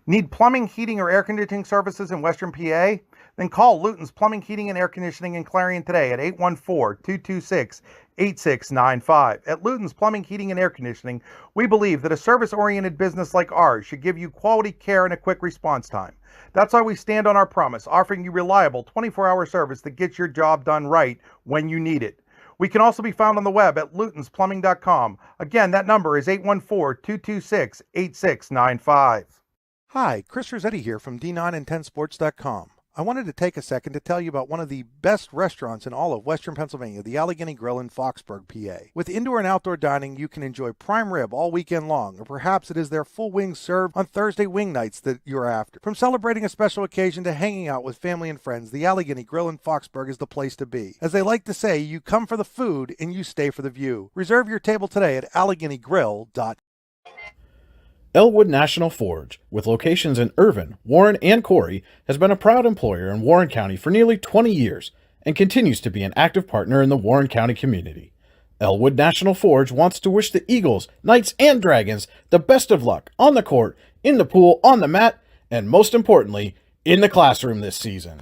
Need plumbing, heating, or air conditioning services in Western PA? Then call Luton's Plumbing, Heating, and Air Conditioning in Clarion today at 814-226-8695. At Luton's Plumbing, Heating, and Air Conditioning, we believe that a service-oriented business like ours should give you quality care and a quick response time. That's why we stand on our promise, offering you reliable 24-hour service that gets your job done right when you need it. We can also be found on the web at lutonsplumbing.com. Again, that number is 814-226-8695. Hi, Chris Rossetti here from D9and10sports.com. I wanted to take a second to tell you about one of the best restaurants in all of Western Pennsylvania, the Allegheny Grill in Foxburg, PA. With indoor and outdoor dining, you can enjoy prime rib all weekend long, or perhaps it is their full wings served on Thursday wing nights that you're after. From celebrating a special occasion to hanging out with family and friends, the Allegheny Grill in Foxburg is the place to be. As they like to say, you come for the food and you stay for the view. Reserve your table today at AlleghenyGrill.com. Elwood National Forge, with locations in Irvin, Warren, and Corry, has been a proud employer in Warren County for nearly 20 years and continues to be an active partner in the Warren County community. Elwood National Forge wants to wish the Eagles, Knights, and Dragons the best of luck on the court, in the pool, on the mat, and most importantly, in the classroom this season.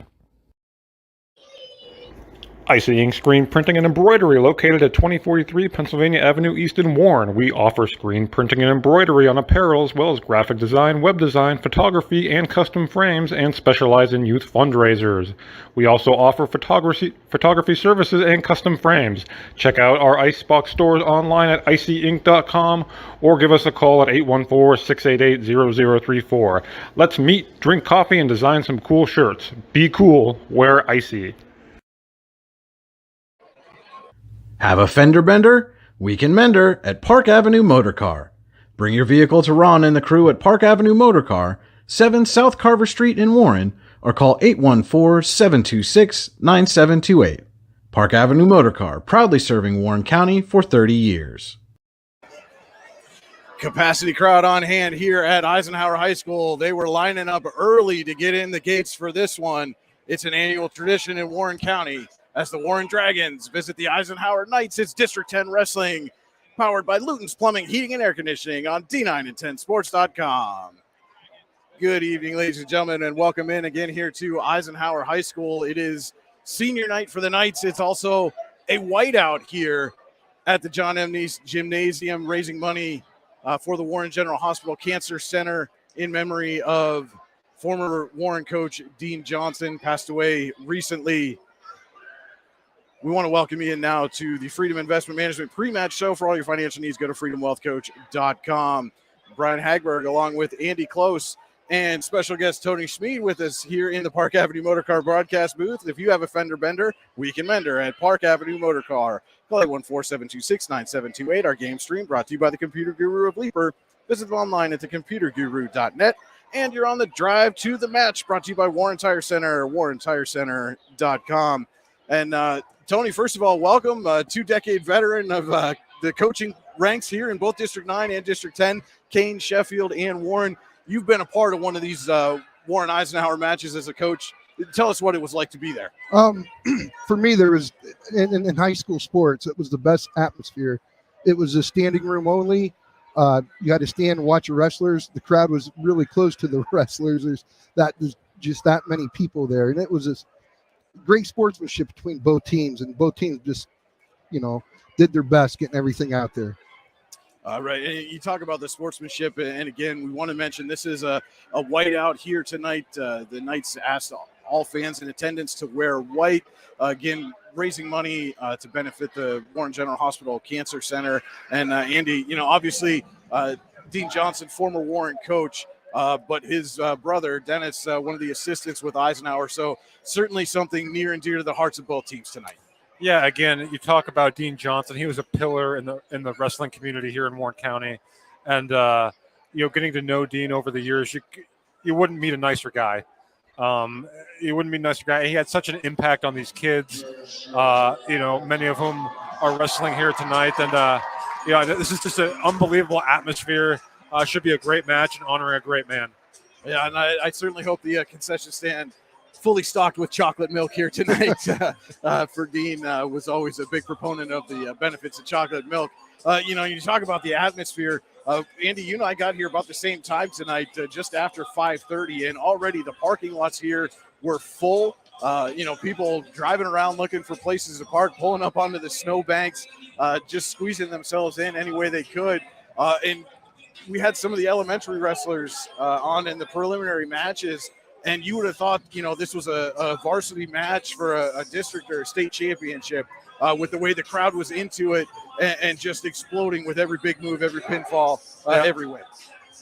Icy Ink Screen Printing and Embroidery, located at 2043 Pennsylvania Avenue East in Warren. We offer screen printing and embroidery on apparel, as well as graphic design, web design, photography, and custom frames, and specialize in youth fundraisers. We also offer photography services and custom frames. Check out our Icebox stores online at icyink.com or give us a call at 814-688-0034. Let's meet, drink coffee, and design some cool shirts. Be cool, wear Icy. Have a fender bender? We can mender at Park Avenue Motor Car. Bring your vehicle to Ron and the crew at Park Avenue Motor Car, 7 South Carver Street in Warren, or call 814-726-9728. Park Avenue Motor Car, proudly serving Warren County for 30 years. Capacity crowd on hand here at Eisenhower High School. They were lining up early to get in the gates for this one. It's an annual tradition in Warren County. As the Warren Dragons visit the Eisenhower Knights, it's District 10 Wrestling, powered by Luton's Plumbing, Heating, and Air Conditioning on D9and10sports.com. Good evening, ladies and gentlemen, and welcome in again here to Eisenhower High School. It is senior night for the Knights. It's also a whiteout here at the John M. Neese Gymnasium, raising money for the Warren General Hospital Cancer Center in memory of former Warren coach Dean Johnson, passed away recently. We want to welcome you in now to the Freedom Investment Management pre-match show. For all your financial needs, go to freedomwealthcoach.com. Brian Hagberg, along with Andy Close and special guest Tony Schmid with us here in the Park Avenue Motor Car broadcast booth. If you have a fender bender, we can mender at Park Avenue Motor Car. Call 814-726-9728. Our game stream brought to you by the Computer Guru of Leaper. Visit them online at thecomputerguru.net. And you're on the drive to the match, brought to you by Warren Tire Center, warrentirecenter.com. And Tony, first of all, welcome, 2-decade veteran of the coaching ranks here in both District 9 and District 10, Kane, Sheffield, and Warren. You've been a part of one of these Warren Eisenhower matches as a coach. Tell us what it was like to be there. For me, there was, in high school sports, it was the best atmosphere. It was a standing room only. You had to stand and watch the wrestlers. The crowd was really close to the wrestlers. There's just that many people there. And it was this great sportsmanship between both teams, and both teams just, did their best getting everything out there. Right. And you talk about the sportsmanship, and again, we want to mention this is a whiteout here tonight. The Knights asked all fans in attendance to wear white. Again, raising money to benefit the Warren General Hospital Cancer Center. And Andy, obviously Dean Johnson, former Warren coach, but his brother, Dennis, one of the assistants with Eisenhower. So certainly something near and dear to the hearts of both teams tonight. Yeah, again, you talk about Dean Johnson. He was a pillar in the wrestling community here in Warren County. And, getting to know Dean over the years, you wouldn't meet a nicer guy. He wouldn't be a nicer guy. He had such an impact on these kids, many of whom are wrestling here tonight. And, this is just an unbelievable atmosphere. Should be a great match and honoring a great man. Yeah, and I certainly hope the concession stand fully stocked with chocolate milk here tonight. For Dean, was always a big proponent of the benefits of chocolate milk. You talk about the atmosphere. Andy, you and I got here about the same time tonight, just after 5:30, and already the parking lots here were full. People driving around looking for places to park, pulling up onto the snowbanks, just squeezing themselves in any way they could. And we had some of the elementary wrestlers on in the preliminary matches, and you would have thought, this was a varsity match for a district or a state championship with the way the crowd was into it and just exploding with every big move, every pinfall, every win.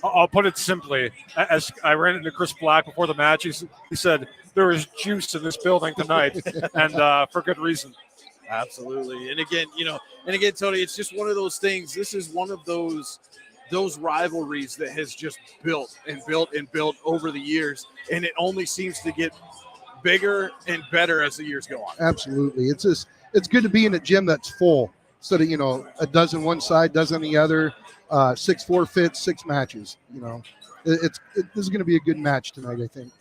I'll put it simply. As I ran into Chris Black before the match, he said, there is juice in this building tonight, and for good reason. Absolutely. And again, Tony, it's just one of those things. This is one of those rivalries that has just built and built and built over the years, and it only seems to get bigger and better as the years go on. Absolutely. It's good to be in a gym that's full instead of, a dozen one side, dozen the other, 6 forfeits, 6 matches. This is going to be a good match tonight, I think.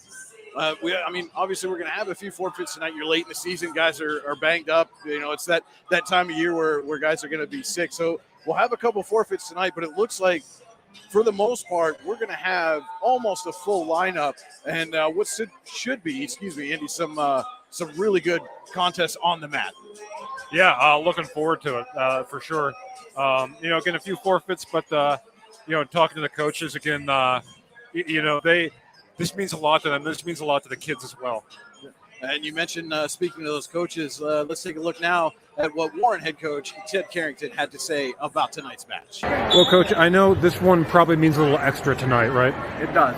Obviously we're going to have a few forfeits tonight. You're late in the season. Guys are banged up. It's that time of year where guys are going to be sick. So we'll have a couple forfeits tonight, but it looks like for the most part, we're going to have almost a full lineup and what should be, Andy, some really good contests on the mat. Yeah, looking forward to it for sure. Again, a few forfeits, but, talking to the coaches again, this means a lot to them. This means a lot to the kids as well. And you mentioned, speaking to those coaches, let's take a look now at what Warren head coach Ted Carrington had to say about tonight's match. Well, Coach, I know this one probably means a little extra tonight, right? It does,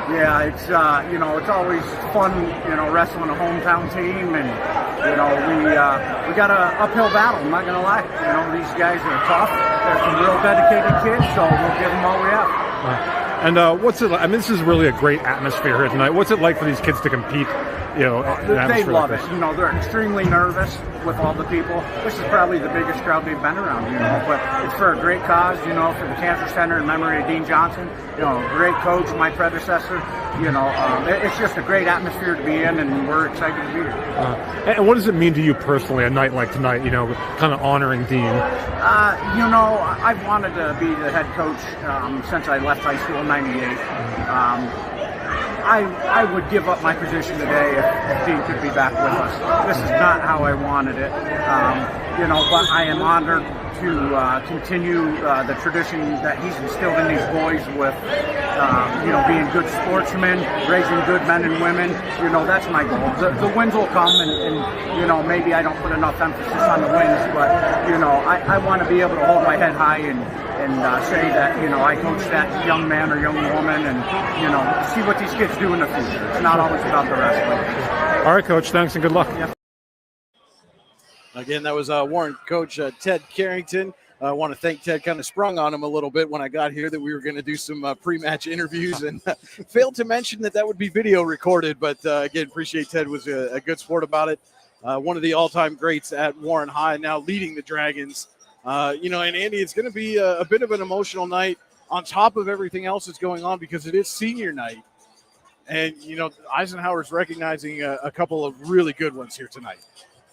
yeah. It's, it's always fun, wrestling a hometown team, and, we got an uphill battle, I'm not going to lie. These guys are tough. They're some real dedicated kids, so we'll give them all we have. And what's it like? I mean, this is really a great atmosphere here tonight. What's it like for these kids to compete? They love it. They're extremely nervous with all the people. This is probably the biggest crowd they've been around, but it's for a great cause, for the Cancer Center in memory of Dean Johnson, great coach, my predecessor. It's just a great atmosphere to be in, and we're excited to be here. And what does it mean to you personally, a night like tonight, kind of honoring Dean? I've wanted to be the head coach since I left high school in '98. I would give up my position today if Dean could be back with us. This is not how I wanted it, but I am honored to continue the tradition that he's instilled in these boys with, being good sportsmen, raising good men and women. That's my goal. The wins will come, and maybe I don't put enough emphasis on the wins, but, I want to be able to hold my head high and say that, I coach that young man or young woman and, see what these kids do in the future. It's not always about the wrestling. All right, Coach. Thanks and good luck. Yeah. Again, that was Warren coach Ted Carrington. I want to thank Ted. Kind of sprung on him a little bit when I got here that we were going to do some pre-match interviews and failed to mention that would be video recorded. But again, appreciate Ted was a good sport about it. One of the all-time greats at Warren High, now leading the Dragons. And Andy, it's going to be a bit of an emotional night on top of everything else that's going on because it is senior night. And, Eisenhower's recognizing a couple of really good ones here tonight.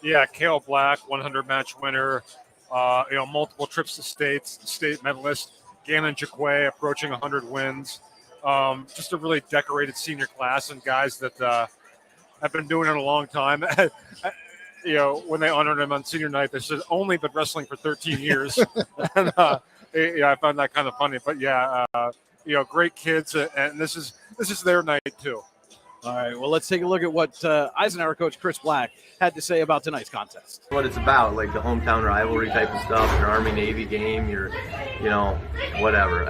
Yeah, Cale Black, 100-match winner, multiple trips to state medalist. Gannon Jaquay approaching 100 wins. Just a really decorated senior class and guys that have been doing it a long time. When they honored him on senior night, they said only been wrestling for 13 years. And, I found that kind of funny. But great kids, and this is their night too. All right, well, let's take a look at what Eisenhower coach Chris Black had to say about tonight's contest. What it's about, like the hometown rivalry type of stuff, your Army-Navy game, your, whatever.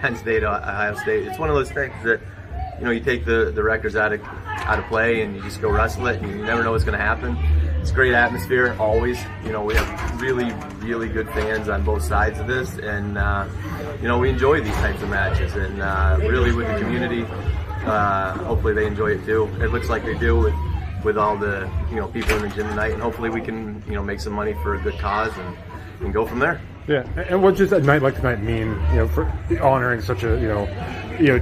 Penn State, Ohio State. It's one of those things that, you take the records out of play and you just go wrestle it and you never know what's going to happen. It's a great atmosphere, always. We have really, really good fans on both sides of this, and, we enjoy these types of matches, and really with the community, hopefully they enjoy it too. It looks like they do with all the people in the gym tonight, and hopefully we can make some money for a good cause and go from there. Yeah, and what does a night like tonight mean? For honoring such a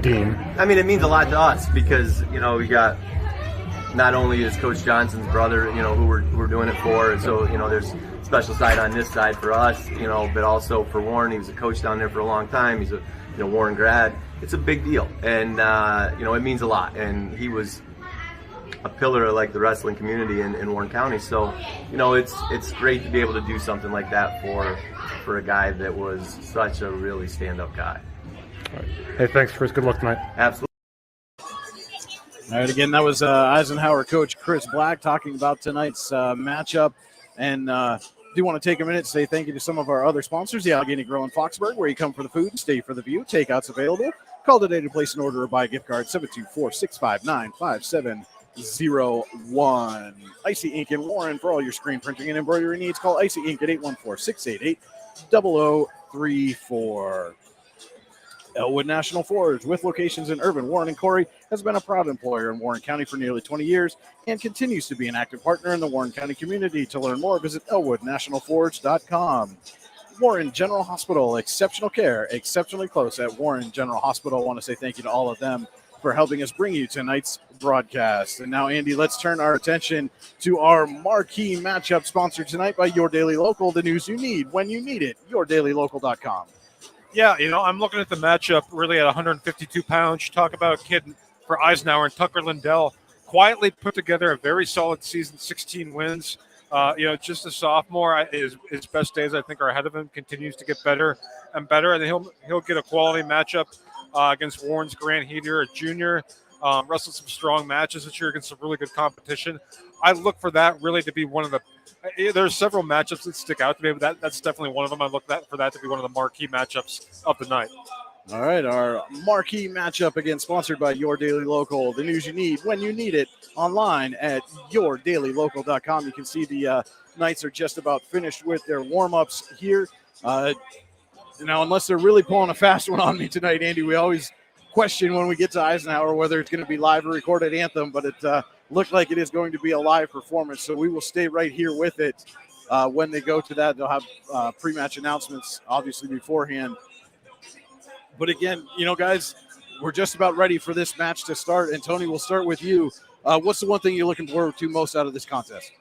Dean. I mean, it means a lot to us because we got not only is Coach Johnson's brother, who we're doing it for, and so there's special side on this side for us, but also for Warren. He was a coach down there for a long time. He's a Warren grad. It's a big deal, and it means a lot. And he was a pillar of like the wrestling community in Warren County. So, it's great to be able to do something like that for a guy that was such a really stand-up guy. All right. Hey, thanks, Chris. Good luck tonight. Absolutely. All right, again, that was Eisenhower coach Chris Black talking about tonight's matchup. And do want to take a minute to say thank you to some of our other sponsors, the Allegheny Grill in Foxburg, where you come for the food and stay for the view. Takeouts available. Call today to place an order or buy a gift card, 724-659-5701. Icy Ink in Warren for all your screen printing and embroidery needs. Call Icy Ink at 814-688-0034. Elwood National Forge, with locations in Irvin, Warren, and Corey, has been a proud employer in Warren County for nearly 20 years and continues to be an active partner in the Warren County community. To learn more, visit elwoodnationalforge.com. Warren General Hospital, exceptional care, exceptionally close at Warren General Hospital. I want to say thank you to all of them for helping us bring you tonight's broadcast. And now, Andy, let's turn our attention to our marquee matchup sponsored tonight by Your Daily Local, the news you need when you need it, yourdailylocal.com. Yeah, I'm looking at the matchup really at 152 pounds. You talk about a kid for Eisenhower and Tucker Lindell, quietly put together a very solid season, 16 wins. Just a sophomore. His best days, I think, are ahead of him. Continues to get better and better, and he'll get a quality matchup against Warren's Grant Heater, a junior. Wrestled some strong matches this year against some really good competition. I look for that really to be one of the. There's several matchups that stick out to me, but that's definitely one of them. I look for that to be one of the marquee matchups of the night. All right, our marquee matchup, again, sponsored by Your Daily Local, the news you need when you need it, online at yourdailylocal.com. You can see the Knights are just about finished with their warm-ups here. Now, unless they're really pulling a fast one on me tonight, Andy, we always question when we get to Eisenhower whether it's going to be live or recorded anthem, but it looked like it is going to be a live performance, so we will stay right here with it. When they go to that, they'll have pre-match announcements, obviously, beforehand. But again, guys, we're just about ready for this match to start. And Tony, we'll start with you. What's the one thing you're looking forward to most out of this contest?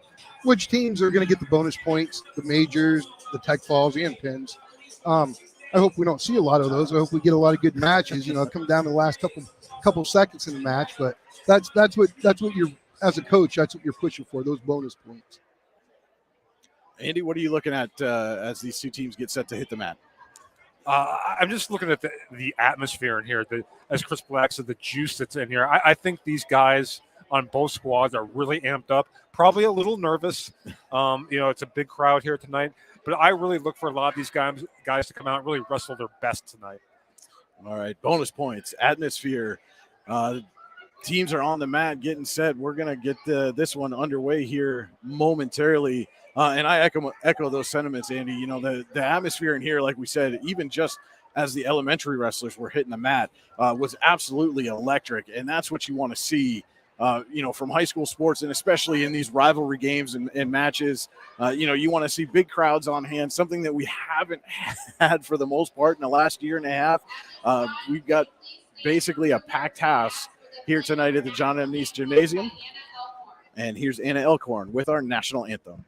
Which teams are going to get the bonus points, the majors, the tech falls, and pins. I hope we don't see a lot of those. I hope we get a lot of good matches. Come down to the last couple seconds in the match. But that's what you're, as a coach, that's what you're pushing for, those bonus points. Andy, what are you looking at as these two teams get set to hit the mat? I'm just looking at the atmosphere in here. As Chris Black said, the juice that's in here. I think these guys on both squads are really amped up, probably a little nervous. It's a big crowd here tonight, but I really look for a lot of these guys to come out and really wrestle their best tonight. All right, bonus points, atmosphere. Teams are on the mat getting set. We're going to get this one underway here momentarily. And I echo those sentiments, Andy. The atmosphere in here, like we said, even just as the elementary wrestlers were hitting the mat, was absolutely electric. And that's what you want to see, from high school sports, and especially in these rivalry games and matches. You want to see big crowds on hand, something that we haven't had for the most part in the last year and a half. We've got basically a packed house here tonight at the John M. Neese Gymnasium. And here's Anna Elkhorn with our national anthem.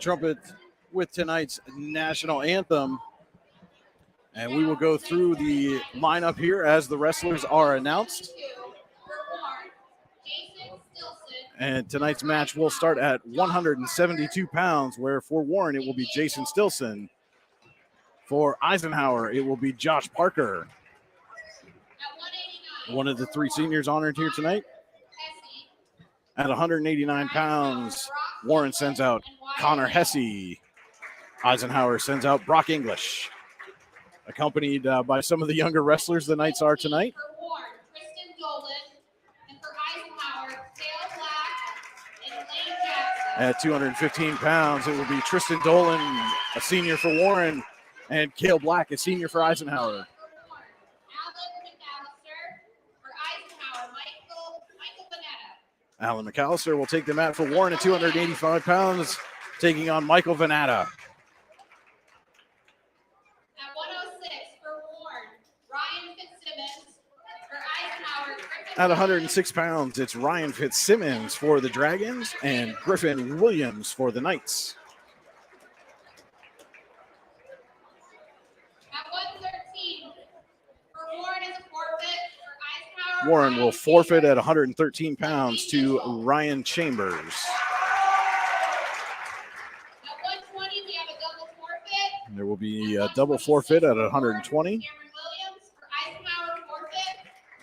trumpet with tonight's national anthem. And we will go through the lineup here as the wrestlers are announced. And tonight's match will start at 172 pounds, where for Warren it will be Jason Stilson. For Eisenhower, it will be Josh Parker. One of the three seniors honored here tonight. At 189 pounds, Warren sends out Connor Hesse. Eisenhower sends out Brock English. Accompanied by some of the younger wrestlers the Knights are tonight. At 215 pounds, it will be Tristan Dolan, a senior for Warren, and Cale Black, a senior for Eisenhower. Alan Mcallister will take the mat for Warren at 285 pounds, taking on Michael Venata. At 106 for Warren, Ryan Fitzsimmons. For Eisenhower, At 106 pounds, it's Ryan Fitzsimmons for the Dragons and Griffin Williams for the Knights. At 113 for Warren is a forfeit. For Eisenhower, Warren will forfeit at 113 pounds to Ryan Chambers. At 120, we have a double forfeit. There will be a double forfeit at 120. Cameron Williams. For Eisenhower, forfeit.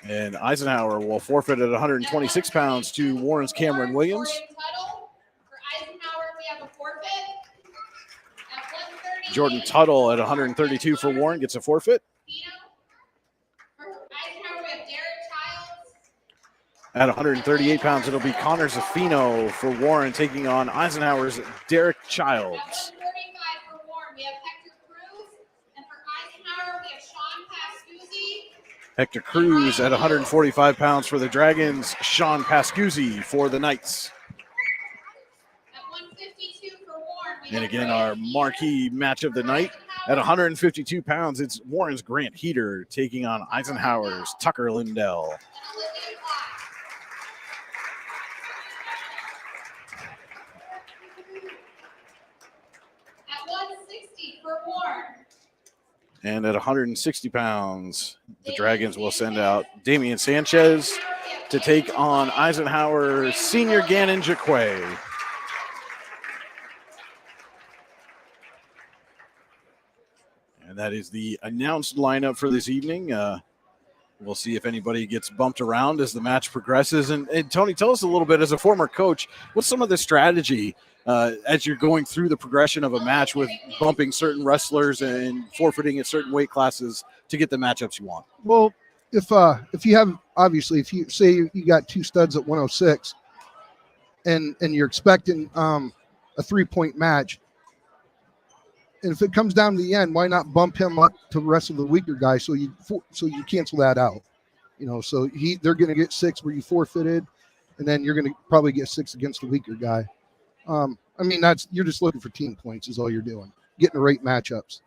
And Eisenhower will forfeit at 126 pounds to Warren's Cameron Williams. Jordan Tuttle. For Eisenhower, we have a forfeit. At 130, Jordan Tuttle at 132 for Warren gets a forfeit. For Eisenhower, we have Derek Childs. At 138 pounds, it'll be Connor Zaffino for Warren taking on Eisenhower's Derek At Childs. 135 for Warren, we have Hector Cruz. And for Eisenhower, we have Sean Pascuzzi. Hector Cruz at 145 pounds for the Dragons. Sean Pascuzzi for the Knights. At 152 for Warren, we And have again, Grant our Heater. marquee match of the night. At 152 pounds, it's Warren's Grant Heater taking on Eisenhower's Tucker Lindell. And Olivia Clark. At 160 for Warren, And at 160 pounds, the Dragons will send out Damien Sanchez to take on Eisenhower senior Gannon Jaquay. And that is the announced lineup for this evening. We'll see if anybody gets bumped around as the match progresses. And Tony, tell us a little bit, as a former coach, what's some of the strategy as you're going through the progression of a match with bumping certain wrestlers and forfeiting at certain weight classes to get the matchups you want? Well, if you have, obviously, if you say you got two studs at 106 and you're expecting a 3-point match, and if it comes down to the end, why not bump him up to wrestle the weaker guy so you cancel that out? You know, so they're going to get 6 where you forfeited, and then you're going to probably get 6 against the weaker guy. I mean, you're just looking for team points is all you're doing, getting the right matchups.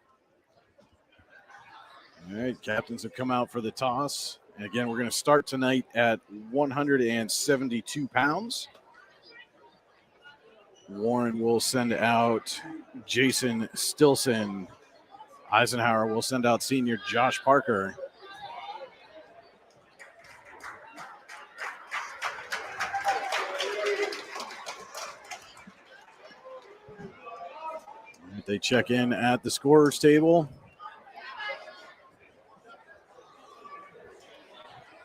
All right, captains have come out for the toss. And again, we're going to start tonight at 172 pounds. Warren will send out Jason Stilson. Eisenhower will send out senior Josh Parker. They check in at the scorer's table.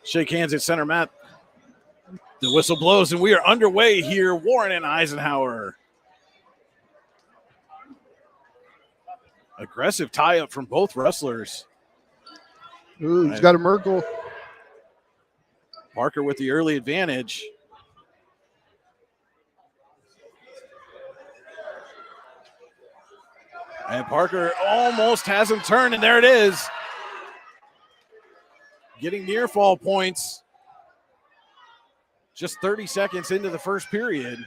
Shake hands at center mat. The whistle blows, and we are underway here. Warren and Eisenhower. Aggressive tie-up from both wrestlers. Ooh, he's got a Merkel. Parker with the early advantage. And Parker almost has him turned, and there it is. Getting near fall points. Just 30 seconds into the first period.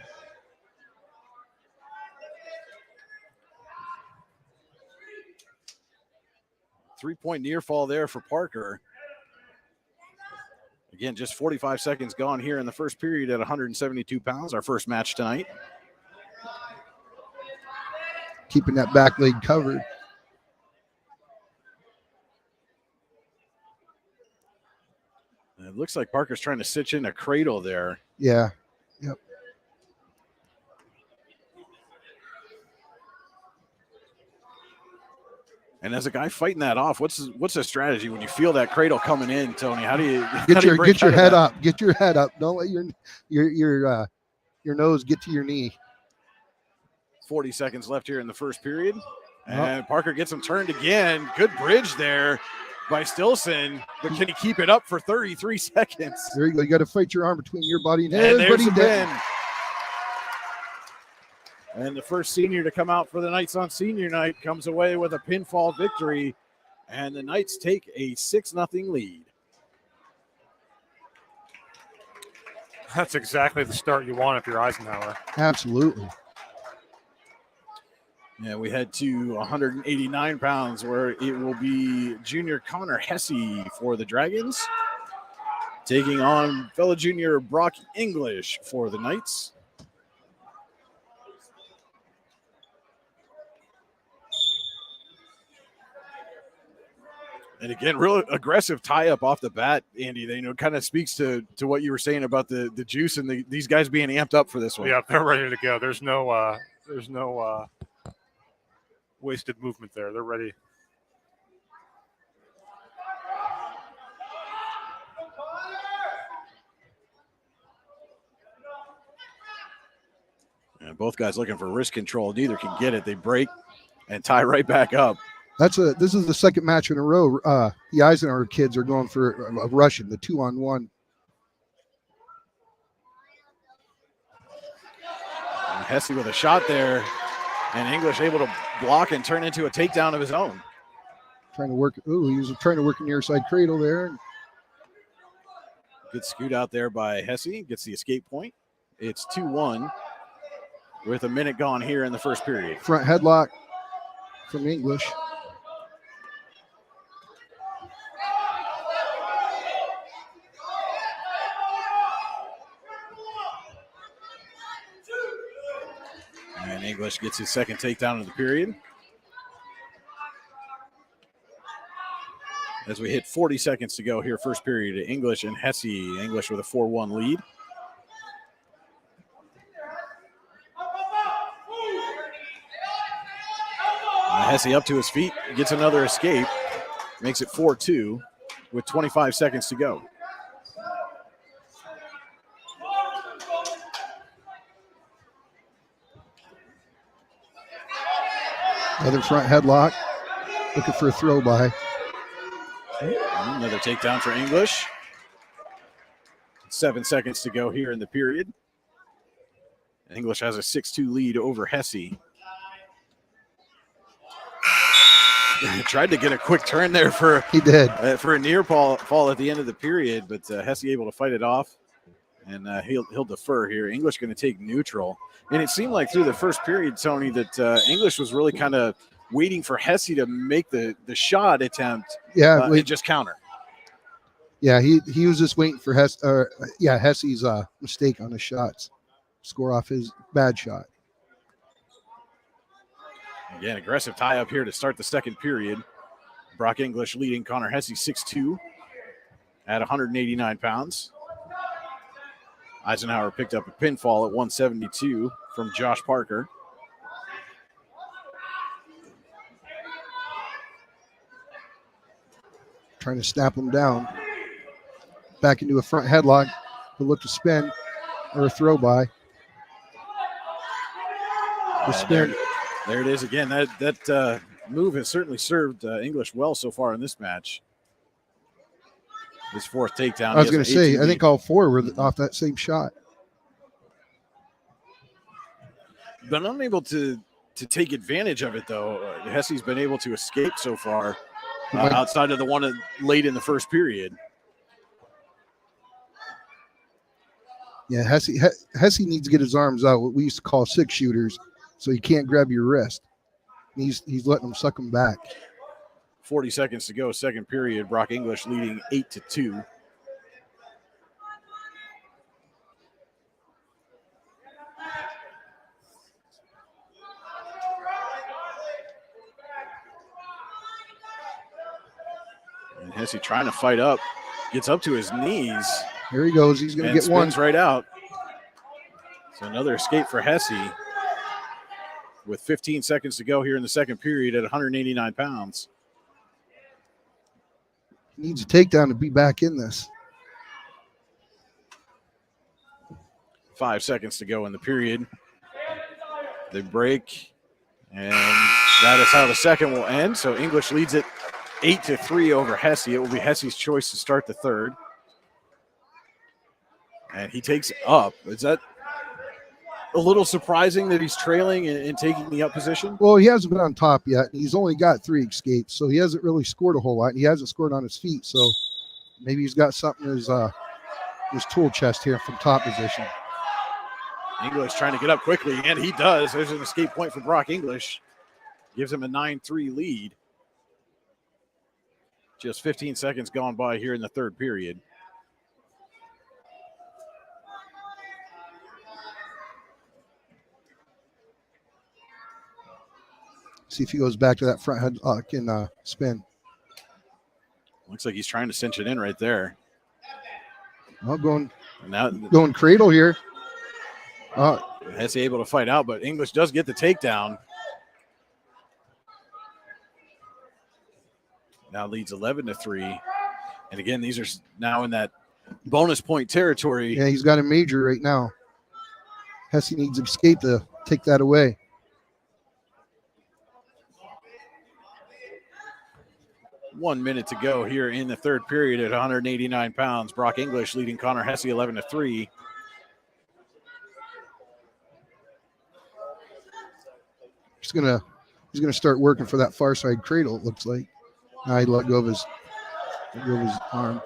Three-point near fall there for Parker. Again, just 45 seconds gone here in the first period at 172 pounds, our first match tonight. keeping that back leg covered. It looks like Parker's trying to stitch in a cradle there. Yeah. Yep. And as a guy fighting that off, what's the strategy when you feel that cradle coming in, Tony? How do you get your head that? up? Get your head up. Don't let your nose get to your knee. 40 seconds left here in the first period. And Parker gets him turned again. Good bridge there by Stilson. But can he keep it up for 33 seconds? There you go. You got to fight your arm between your body and there's everybody. the win. And the first senior to come out for the Knights on senior night comes away with a pinfall victory. And the Knights take a 6-0 lead. That's exactly the start you want if you're Eisenhower. Absolutely. Yeah, we head to 189 pounds where it will be junior Connor Hesse for the Dragons, taking on fellow junior Brock English for the Knights. And again, real aggressive tie-up off the bat, Andy. They kind of speaks to what you were saying about the juice and these guys being amped up for this one. Yeah, they're ready to go. There's no wasted movement there. They're ready. And both guys looking for wrist control. Neither can get it. They break and tie right back up. This is the second match in a row. The Eisenhower kids are going for a Russian, the 2-on-1. And Hesse with a shot there, and English able to block and turn into a takedown of his own. Trying to work. He was trying to work a near side cradle there. Good scoot out there by Hesse. Gets the escape point. It's 2-1 with a minute gone here in the first period. Front headlock from English. And English gets his second takedown of the period. As we hit 40 seconds to go here, first period, English and Hesse. English with a 4-1 lead. Hesse up to his feet, gets another escape, makes it 4-2 with 25 seconds to go. Another front headlock, looking for a throw by. Another takedown for English. 7 seconds to go here in the period. English has a 6-2 lead over Hesse. Tried to get a quick turn there for a near fall at the end of the period, but Hesse able to fight it off, and he'll defer here. English going to take neutral. And it seemed like through the first period, Tony, that English was really kind of waiting for Hesse to make the shot attempt and just counter. Yeah, he was just waiting for Hesse's mistake on his shots. Score off his bad shot. Again, aggressive tie up here to start the second period. Brock English leading Connor Hesse 6-2 at 189 pounds. Eisenhower picked up a pinfall at 172 from Josh Parker. Trying to snap him down. Back into a front headlock. He'll look to spin or a throw by. The spin. There it is again. That move has certainly served English well so far in this match. His fourth takedown. I was going to say, I think all four were off that same shot. Been unable to take advantage of it, though. Hesse's been able to escape so far outside of the one late in the first period. Yeah, Hesse needs to get his arms out, what we used to call 6-shooters, so you can't grab your wrist. He's letting them suck them back. 40 seconds to go, second period. Brock English leading 8-2. And Hesse trying to fight up. Gets up to his knees. Here he goes. He's going to get one. Spins right out. So another escape for Hesse with 15 seconds to go here in the second period at 189 pounds. He needs a takedown to be back in this. 5 seconds to go in the period. They break, and that is how the second will end. So English leads it 8-3 over Hesse. It will be Hesse's choice to start the third. And he takes up. Is that a little surprising that he's trailing and taking the up position? Well, he hasn't been on top yet. He's only got 3 escapes, so he hasn't really scored a whole lot. He hasn't scored on his feet, so maybe he's got something in his tool chest here from top position. English trying to get up quickly, and he does. There's an escape point for Brock English. Gives him a 9-3 lead. Just 15 seconds gone by here in the third period. See if he goes back to that front headlock and spin. Looks like he's trying to cinch it in right there. Oh, going now, cradle here. Hesse able to fight out, but English does get the takedown. Now leads 11-3. And again, these are now in that bonus point territory. Yeah, he's got a major right now. Hesse needs escape to take that away. One minute to go here in the third period at 189 pounds. Brock English leading Connor Hesse 11-3. He's gonna start working for that far side cradle, it looks like. Now he let go of his arm.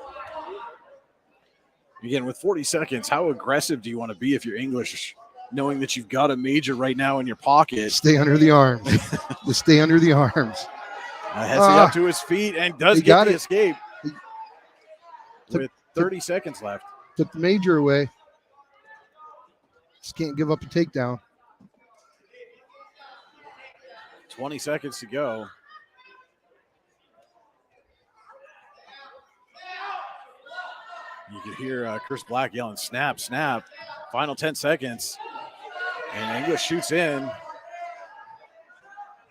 Again, with 40 seconds, how aggressive do you want to be if you're English, knowing that you've got a major right now in your pocket? Stay under the arms. Just stay under the arms. Hesse up to his feet and does get the escape. With 30 seconds left. Took the major away. Just can't give up a takedown. 20 seconds to go. You can hear Chris Black yelling, snap, snap. Final 10 seconds. And English shoots in.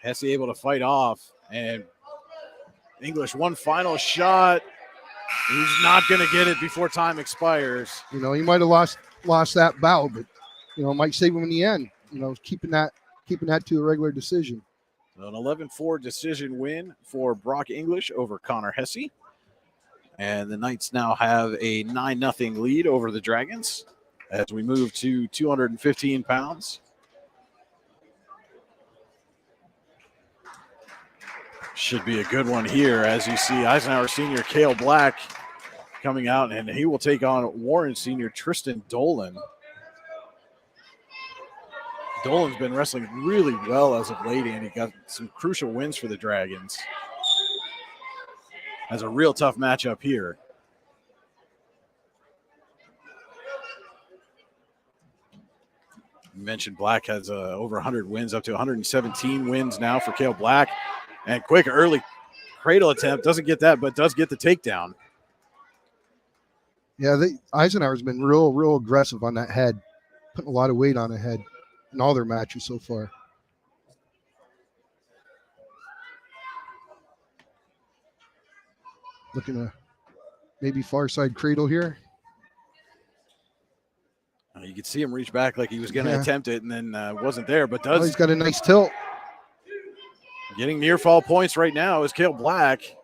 Hesse able to fight off. And English, one final shot. He's not going to get it before time expires. You know, he might have lost that bout, but, you know, might save him in the end. You know, keeping that to a regular decision. An 11-4 decision win for Brock English over Connor Hesse. And the Knights now have a 9-0 lead over the Dragons as we move to 215 pounds. Should be a good one here as you see Eisenhower Senior Cale Black coming out, and he will take on Warren Senior Tristan Dolan. Dolan's been wrestling really well as of late, and he got some crucial wins for the Dragons. Has a real tough matchup here. You mentioned Black has over 100 wins, up to 117 wins now for Cale Black. And quick early cradle attempt. Doesn't get that, but does get the takedown. Yeah, Eisenhower's been real aggressive on that head, putting a lot of weight on the head in all their matches so far. Looking to maybe far side cradle here. You could see him reach back like he was going to attempt it, and then wasn't there, but does. Oh, he's got a nice tilt. Getting near fall points right now is Cale Black.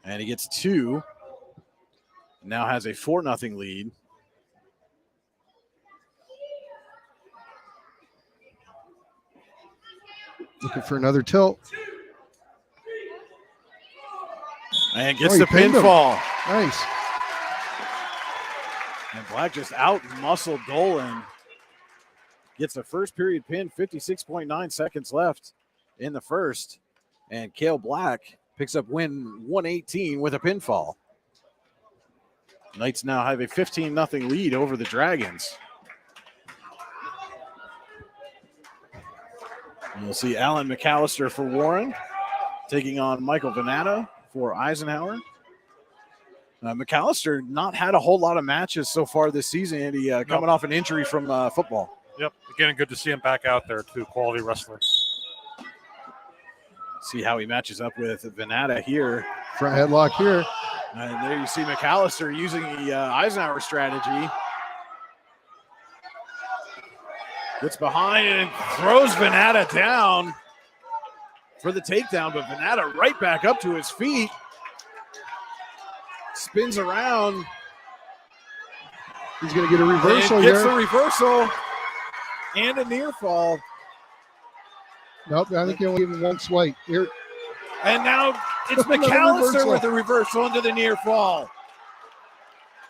And he gets 2. Now has a 4-0 lead. Looking for another tilt. And gets the pinfall. Nice. And Black just out-muscled Dolan. Gets the first period pin, 56.9 seconds left in the first. And Cale Black picks up win 118 with a pinfall. Knights now have a 15-0 lead over the Dragons. And you'll see Alan Mcallister for Warren taking on Michael Venata for Eisenhower. Mcallister not had a whole lot of matches so far this season, and he coming off an injury from football. Yep. Again, good to see him back out there, too. Quality wrestler. See how he matches up with Venata here. Front headlock here. And there you see Mcallister using the Eisenhower strategy. Gets behind and throws Venata down for the takedown, but Venata right back up to his feet. Spins around. He's going to get a reversal and here. Gets a reversal and a near fall. Nope, I think he only gave him one swipe. Here. And now it's Another Mcallister reversal. with a reversal into the near fall.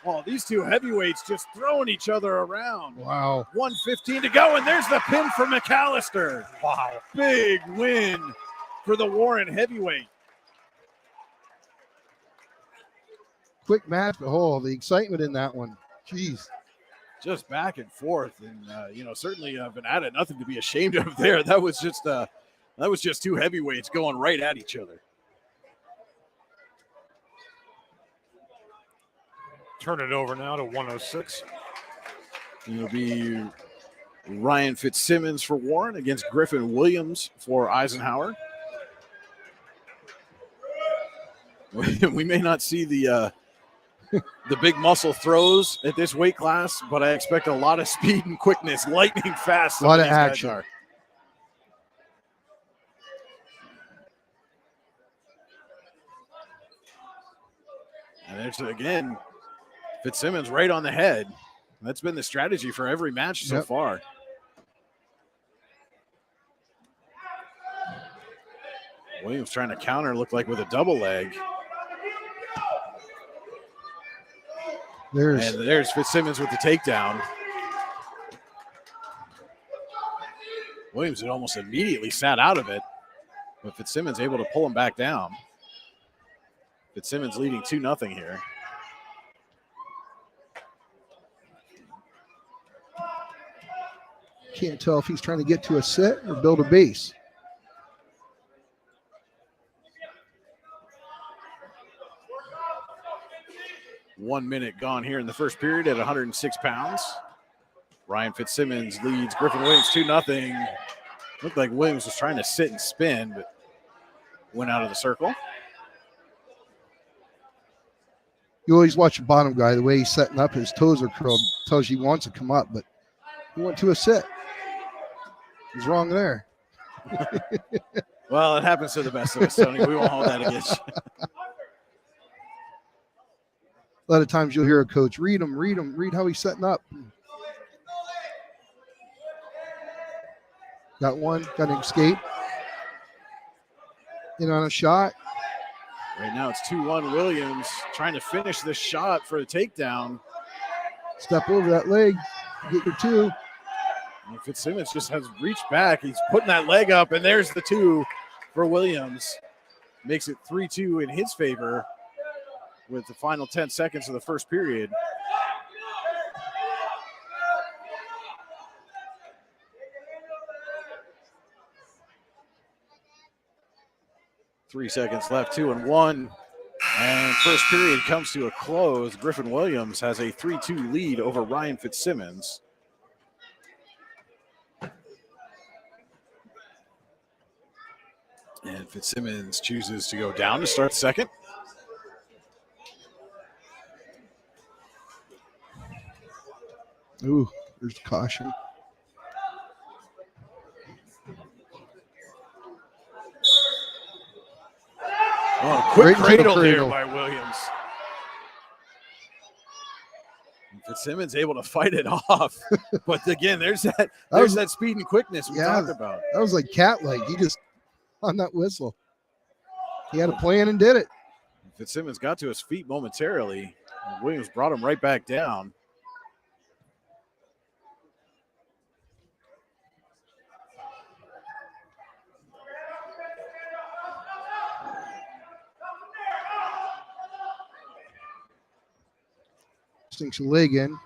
Oh, these two heavyweights just throwing each other around. Wow. 1:15 to go, and there's the pin for Mcallister. Wow. Big win for the Warren heavyweight. Quick match, but the excitement in that one. Jeez. Just back and forth, and certainly Venata, nothing to be ashamed of there. That was just two heavyweights going right at each other. Turn it over now to 106. It'll be Ryan Fitzsimmons for Warren against Griffin Williams for Eisenhower. We may not see the big muscle throws at this weight class, but I expect a lot of speed and quickness, lightning fast. A lot of action. And there's, again, Fitzsimmons right on the head. That's been the strategy for every match so far. Williams trying to counter, looked like with a double leg. There's Fitzsimmons with the takedown. Williams had almost immediately sat out of it, but Fitzsimmons able to pull him back down. Fitzsimmons leading 2-0 here. Can't tell if he's trying to get to a set or build a base. One minute gone here in the first period at 106 pounds. Ryan Fitzsimmons leads Griffin Williams 2-0. Looked like Williams was trying to sit and spin, but went out of the circle. You always watch the bottom guy, the way he's setting up, his toes are curled, tells you he wants to come up, but he went to a sit. He's wrong there. Well, it happens to the best of us, Tony. We won't hold that against you. A lot of times you'll hear a coach, read how he's setting up. Got one, got an escape. In on a shot. Right now it's 2-1 Williams trying to finish this shot for a takedown. Step over that leg, get your two. And Fitzsimmons just has reached back. He's putting that leg up, and there's the two for Williams. Makes it 3-2 in his favor with the final 10 seconds of the first period. Three seconds left, 2-1. And first period comes to a close. Griffin Williams has a 3-2 lead over Ryan Fitzsimmons. And Fitzsimmons chooses to go down to start second. Ooh, there's caution. Oh, quick Right into the cradle here cradle. by Williams. And Fitzsimmons able to fight it off. But again, there's that speed and quickness we talked about. That was like cat-like. He just, on that whistle. He had a plan and did it. Fitzsimmons got to his feet momentarily. And Williams brought him right back down. Sinks a leg in.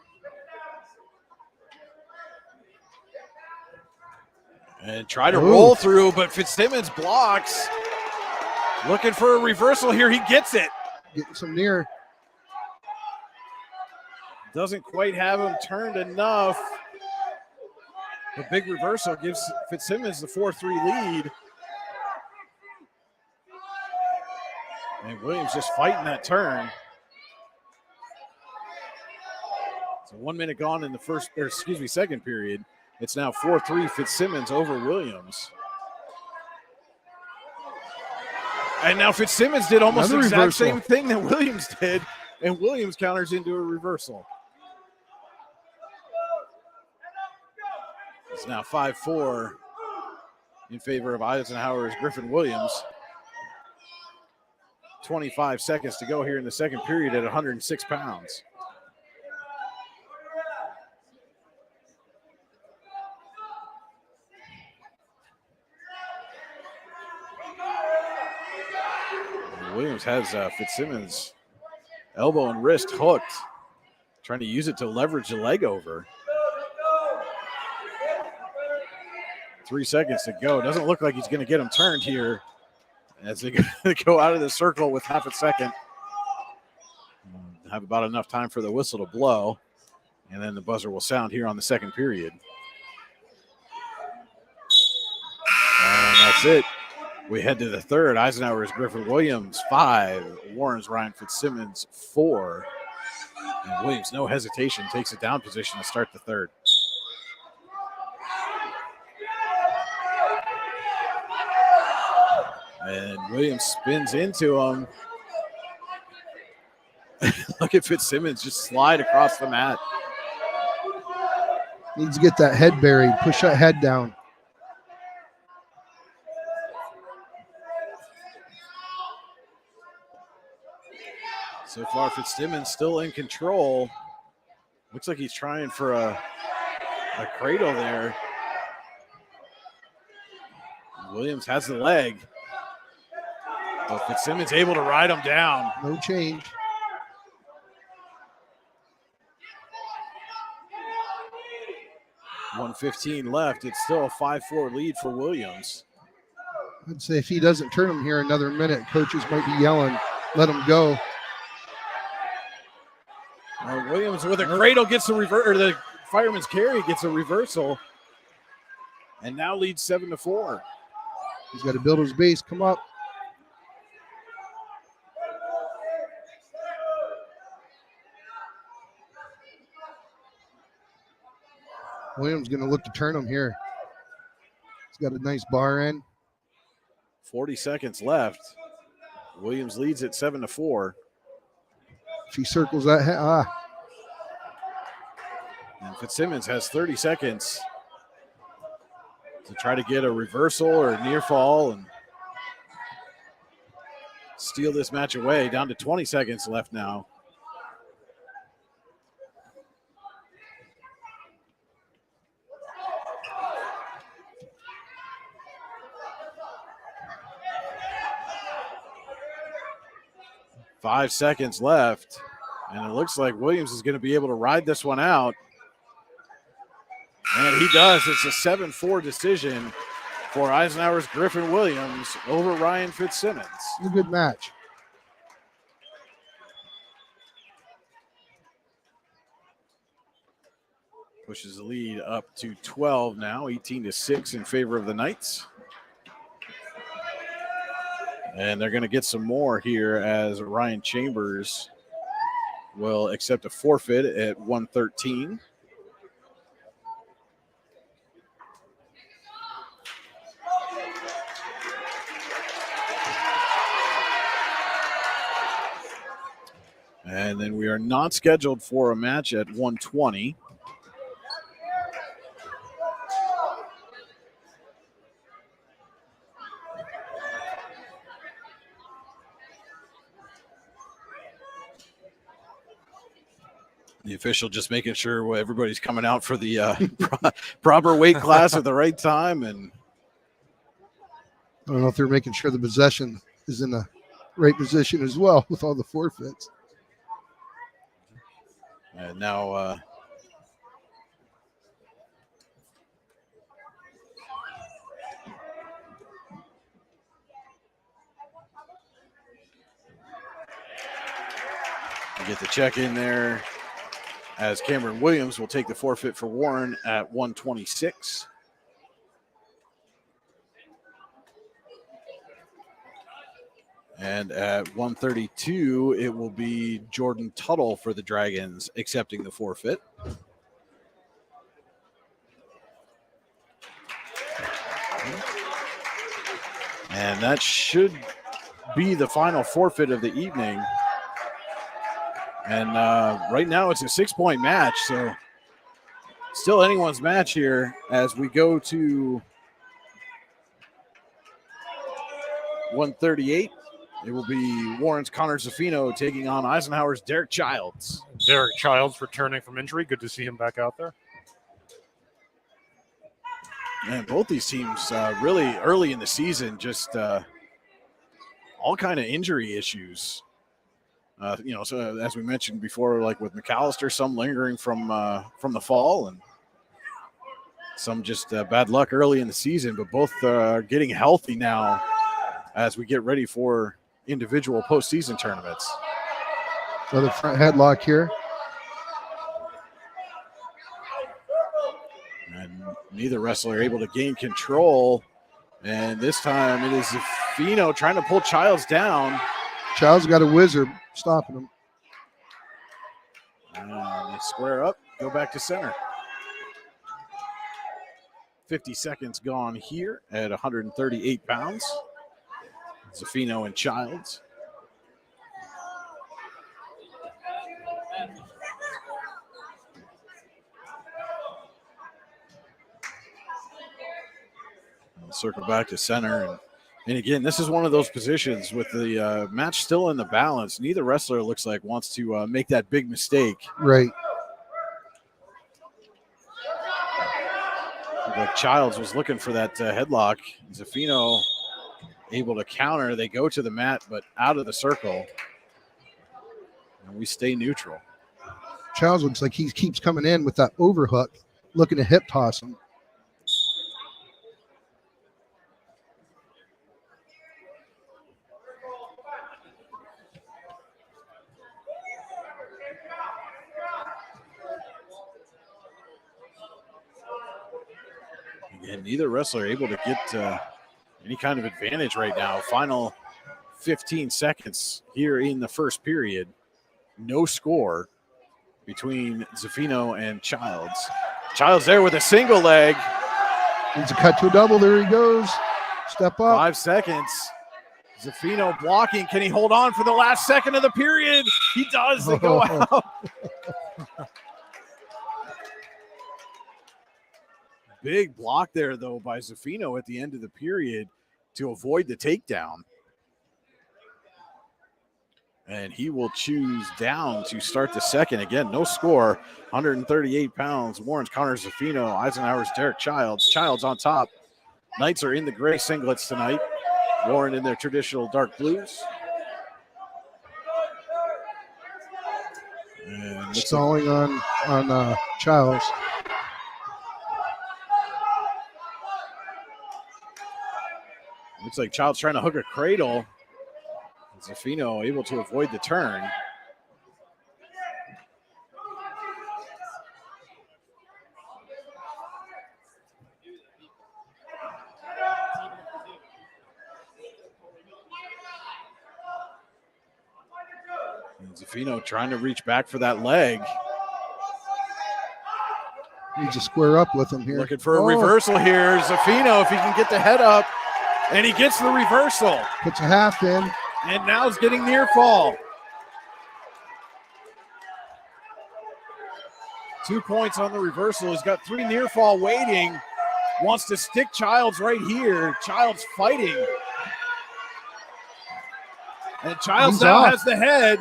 And try to roll through, but Fitzsimmons blocks. Looking for a reversal here. He gets it. Getting some near. Doesn't quite have him turned enough. The big reversal gives Fitzsimmons the 4-3 lead. And Williams just fighting that turn. So 1 minute gone in the second period. It's now 4-3 Fitzsimmons over Williams. And now Fitzsimmons did almost the exact same thing that Williams did, and Williams counters into a reversal. It's now 5-4 in favor of Eisenhower's Griffin Williams. 25 seconds to go here in the second period at 106 pounds. Williams has Fitzsimmons' elbow and wrist hooked, trying to use it to leverage the leg over. 3 seconds to go. Doesn't look like he's going to get him turned here as they go out of the circle with half a second. Have about enough time for the whistle to blow, and then the buzzer will sound here on the second period. And that's it. We head to the third. Eisenhower's Griffin Williams 5, Warren's Ryan Fitzsimmons 4. And Williams, no hesitation, takes a down position to start the third. And Williams spins into him. Look at Fitzsimmons just slide across the mat. Needs to get that head buried, push that head down. So far, Fitzsimmons still in control. Looks like he's trying for a cradle there. Williams has the leg. But Fitzsimmons able to ride him down. No change. .115 left. It's still a 5-4 lead for Williams. I'd say if he doesn't turn him here another minute, coaches might be yelling, let him go. Williams with a cradle gets a the fireman's carry gets a reversal. And now leads 7-4. He's got to build his base, come up. Williams going to look to turn him here. He's got a nice bar in. 40 seconds left. Williams leads at 7-4. If he circles that head, And Fitzsimmons has 30 seconds to try to get a reversal or a near fall and steal this match away. Down to 20 seconds left now. Five seconds left, and it looks like Williams is going to be able to ride this one out. And he does. It's a 7-4 decision for Eisenhower's Griffin Williams over Ryan Fitzsimmons. A good match. Pushes the lead up to 12 now, 18-6 in favor of the Knights. And they're going to get some more here as Ryan Chambers will accept a forfeit at 113. And then we are not scheduled for a match at 120. The official just making sure everybody's coming out for the proper weight class at the right time. And I don't know if they're making sure the possession is in the right position as well with all the forfeits. And now to get the check in there, as Cameron Williams will take the forfeit for Warren at 126. And at 132, it will be Jordan Tuttle for the Dragons accepting the forfeit. And that should be the final forfeit of the evening. And right now it's a 6-point match, so still anyone's match here as we go to 138. It will be Warren's Connor Zaffino taking on Eisenhower's Derek Childs. Derek Childs returning from injury. Good to see him back out there. And both these teams really early in the season, just all kind of injury issues. So as we mentioned before, like with Mcallister, some lingering from the fall and some just bad luck early in the season, but both are getting healthy now as we get ready for individual postseason tournaments. Another front headlock here. And neither wrestler able to gain control. And this time it is Zaffino trying to pull Childs down. Childs got a wizard stopping him. And they square up, go back to center. 50 seconds gone here at 138 pounds. Zaffino and Childs. Circle back to center. And again, this is one of those positions with the match still in the balance. Neither wrestler looks like wants to make that big mistake. Right. Like Childs was looking for that headlock. Zaffino able to counter. They go to the mat, but out of the circle. And we stay neutral. Childs looks like he keeps coming in with that overhook, looking to hip toss him. And neither wrestler able to get any kind of advantage right now. Final 15 seconds here in the first period. No score between Zaffino and Childs. Childs there with a single leg. Needs a cut to a double. There he goes. Step up. 5 seconds. Zaffino blocking. Can he hold on for the last second of the period? He does. They go out. Big block there, though, by Zaffino at the end of the period to avoid the takedown. And he will choose down to start the second. Again, no score. 138 pounds. Warren's Connor Zaffino. Eisenhower's Derek Childs. Childs on top. Knights are in the gray singlets tonight. Warren in their traditional dark blues. And stalling on Childs. Looks like Childs trying to hook a cradle. Zaffino able to avoid the turn. And Zaffino trying to reach back for that leg. Needs to square up with him here. Looking for a reversal here. Zaffino, if he can get the head up. And he gets the reversal. Puts a half in. And now he's getting near fall. 2 points on the reversal. He's got 3 near fall waiting. Wants to stick Childs right here. Childs fighting. And Childs now has the head.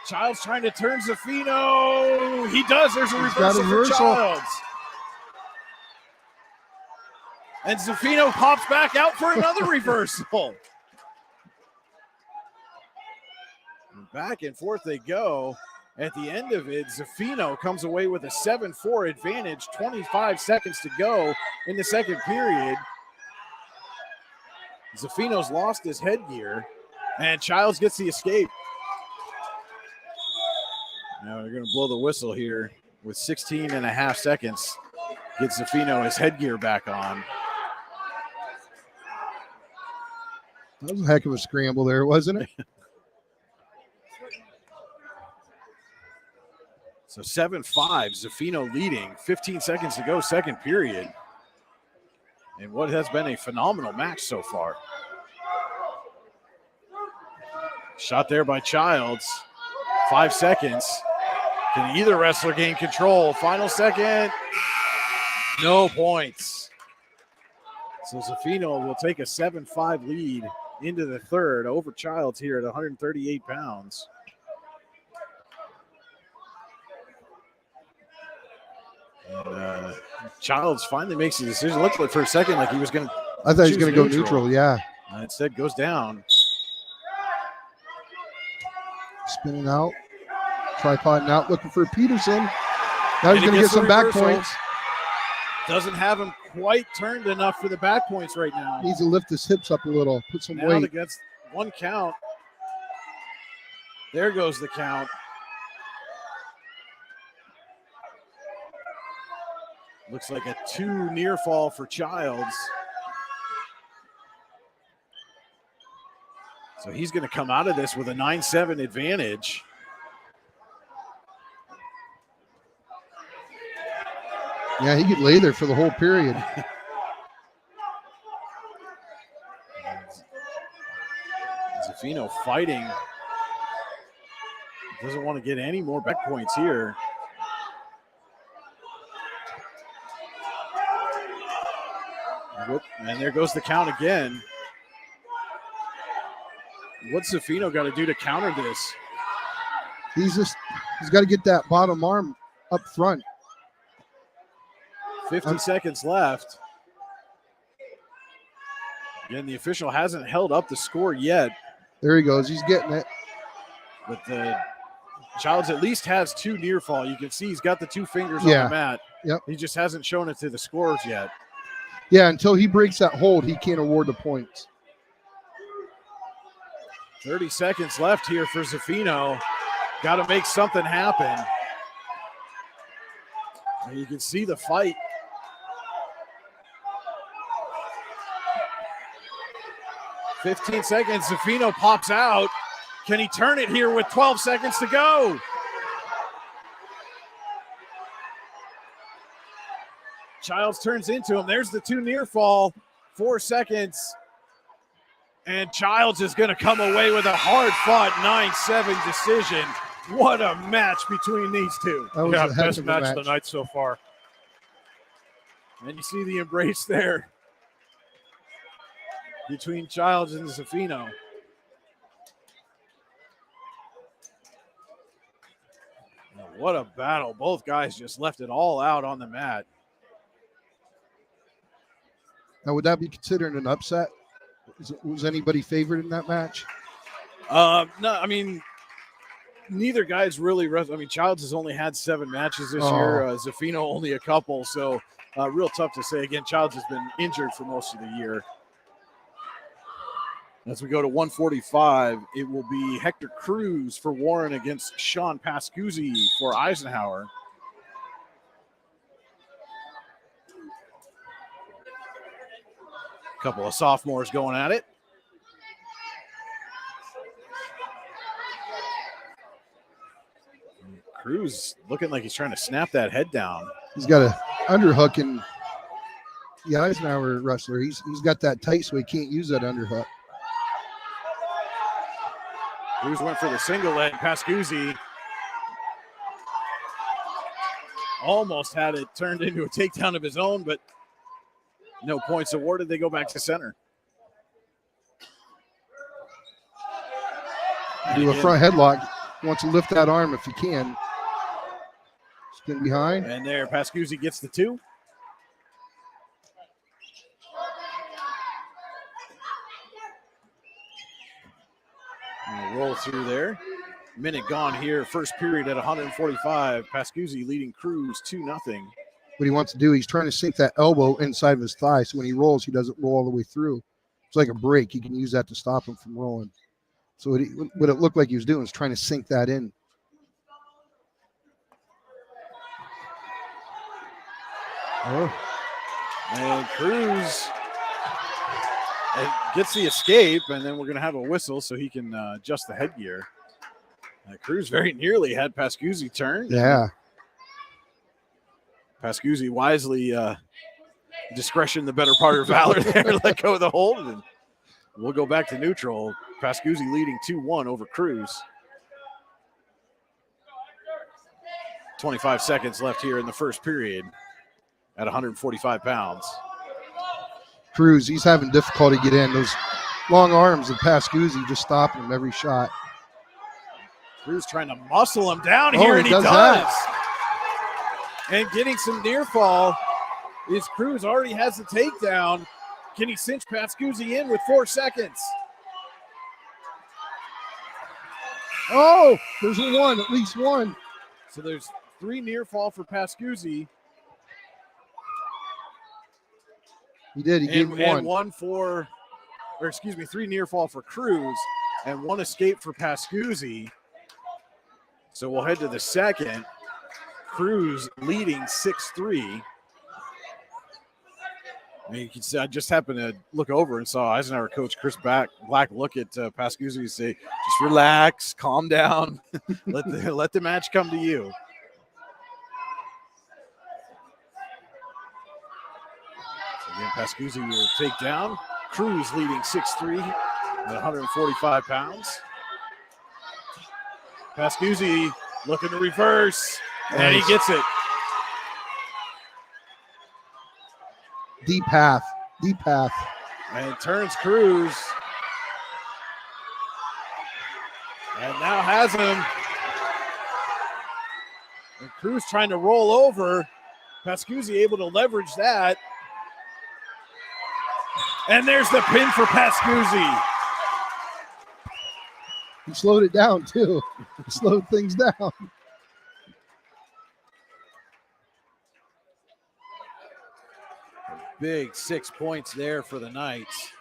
Childs trying to turn Zaffino. He does. There's a reversal for Childs. And Zaffino pops back out for another reversal. And back and forth they go. At the end of it, Zaffino comes away with a 7-4 advantage. 25 seconds to go in the second period. Zaffino's lost his headgear, and Childs gets the escape. Now they're going to blow the whistle here with 16 and a half seconds. Gets Zaffino his headgear back on. That was a heck of a scramble there, wasn't it? So 7-5, Zaffino leading. 15 seconds to go, second period. And what has been a phenomenal match so far. Shot there by Childs. 5 seconds. Can either wrestler gain control? Final second. No points. So Zaffino will take a 7-5 lead into the third over Childs here at 138 pounds. And Childs finally makes a decision. Looked like for a second like he was going to. I thought he was going to go neutral, yeah. Instead goes down. Spinning out. Tripoding out, looking for Peterson. Now he's going to get some back points. Doesn't have him quite turned enough for the back points right now. Needs to lift his hips up a little, put some Now weight. Against one count. There goes the count. Looks like a 2 near fall for Childs. So he's going to come out of this with a 9-7 advantage. Yeah, he could lay there for the whole period. Zaffino fighting. Doesn't want to get any more back points here. And there goes the count again. What's Zaffino got to do to counter this? He's got to get that bottom arm up front. 50 seconds left. Again, the official hasn't held up the score yet. There he goes. He's getting it. But the Childs at least has 2 near fall. You can see he's got the 2 fingers on the mat. Yep. He just hasn't shown it to the scorers yet. Yeah, until he breaks that hold, he can't award the points. 30 seconds left here for Zaffino. Got to make something happen. And you can see the fight. "15 seconds, Zaffino pops out. Can he turn it here with 12 seconds to go?" Childs turns into him. There's the 2 near fall. 4 seconds. And Childs is going to come away with a hard-fought 9-7 decision. What a match between these two. Yeah, best match of the night so far. And you see the embrace there between Childs and Zaffino. What a battle. Both guys just left it all out on the mat. Now, would that be considered an upset? Was anybody favored in that match? No, I mean, neither guy's really. I mean, Childs has only had 7 matches this year. Zaffino only a couple, so real tough to say. Again, Childs has been injured for most of the year. As we go to 145, it will be Hector Cruz for Warren against Sean Pascuzzi for Eisenhower. Couple of sophomores going at it. Cruz looking like he's trying to snap that head down. He's got a underhook, and the Eisenhower wrestler, he's got that tight, so he can't use that underhook. Cruz went for the single leg. Pascuzzi almost had it turned into a takedown of his own, but no points awarded. They go back to center. Do a front headlock. He wants to lift that arm if he can. Spin behind. And there, Pascuzzi gets the 2. And roll through there. Minute gone here. First period at 145. Pascuzzi leading Cruz 2-0. What he wants to do, he's trying to sink that elbow inside of his thigh, so when he rolls, he doesn't roll all the way through. It's like a break. He can use that to stop him from rolling. So what it looked like he was doing is trying to sink that in. Oh. And Cruz gets the escape, and then we're going to have a whistle so he can adjust the headgear. Cruz very nearly had Pascuzzi turned. Yeah. Pascuzzi wisely, discretion the better part of valor there, let go of the hold, and we'll go back to neutral. Pascuzzi leading 2-1 over Cruz. 25 seconds left here in the first period at 145 pounds. Cruz, he's having difficulty getting in. Those long arms of Pascuzzi just stopping him every shot. Cruz trying to muscle him down here, and he does. And getting some near fall is Cruz. Already has the takedown. Can he cinch Pascuzzi in with 4 seconds? Oh, there's one, at least one. So there's 3 near fall for Pascuzzi. He did. He gave him one. And one for, or excuse me, 3 near fall for Cruz and 1 escape for Pascuzzi. So we'll head to the second. Cruz leading 6-3. I mean, you can see, I just happened to look over and saw Eisenhower coach Chris Black look at Pascuzzi and say, just relax, calm down, let the match come to you. So again, Pascuzzi will take down. Cruz leading 6-3 at 145 pounds. Pascuzzi looking to reverse, and he gets it. Deep half. And turns Cruz. And now has him. And Cruz trying to roll over. Pascuzzi able to leverage that. And there's the pin for Pascuzzi. He slowed it down, too. He slowed things down. Big 6 points there for the Knights.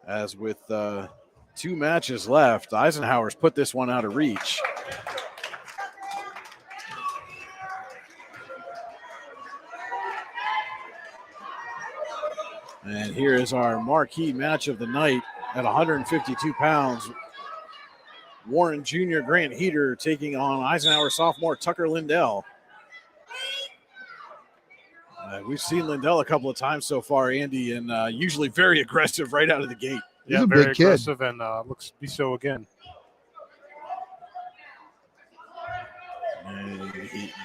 As with 2 matches left, Eisenhower's put this one out of reach. And here is our marquee match of the night at 152 pounds. Warren Jr. Grant Heater taking on Eisenhower sophomore Tucker Lindell. We've seen Lindell a couple of times so far, Andy, and usually very aggressive right out of the gate. Yeah, very aggressive and looks to be so again. And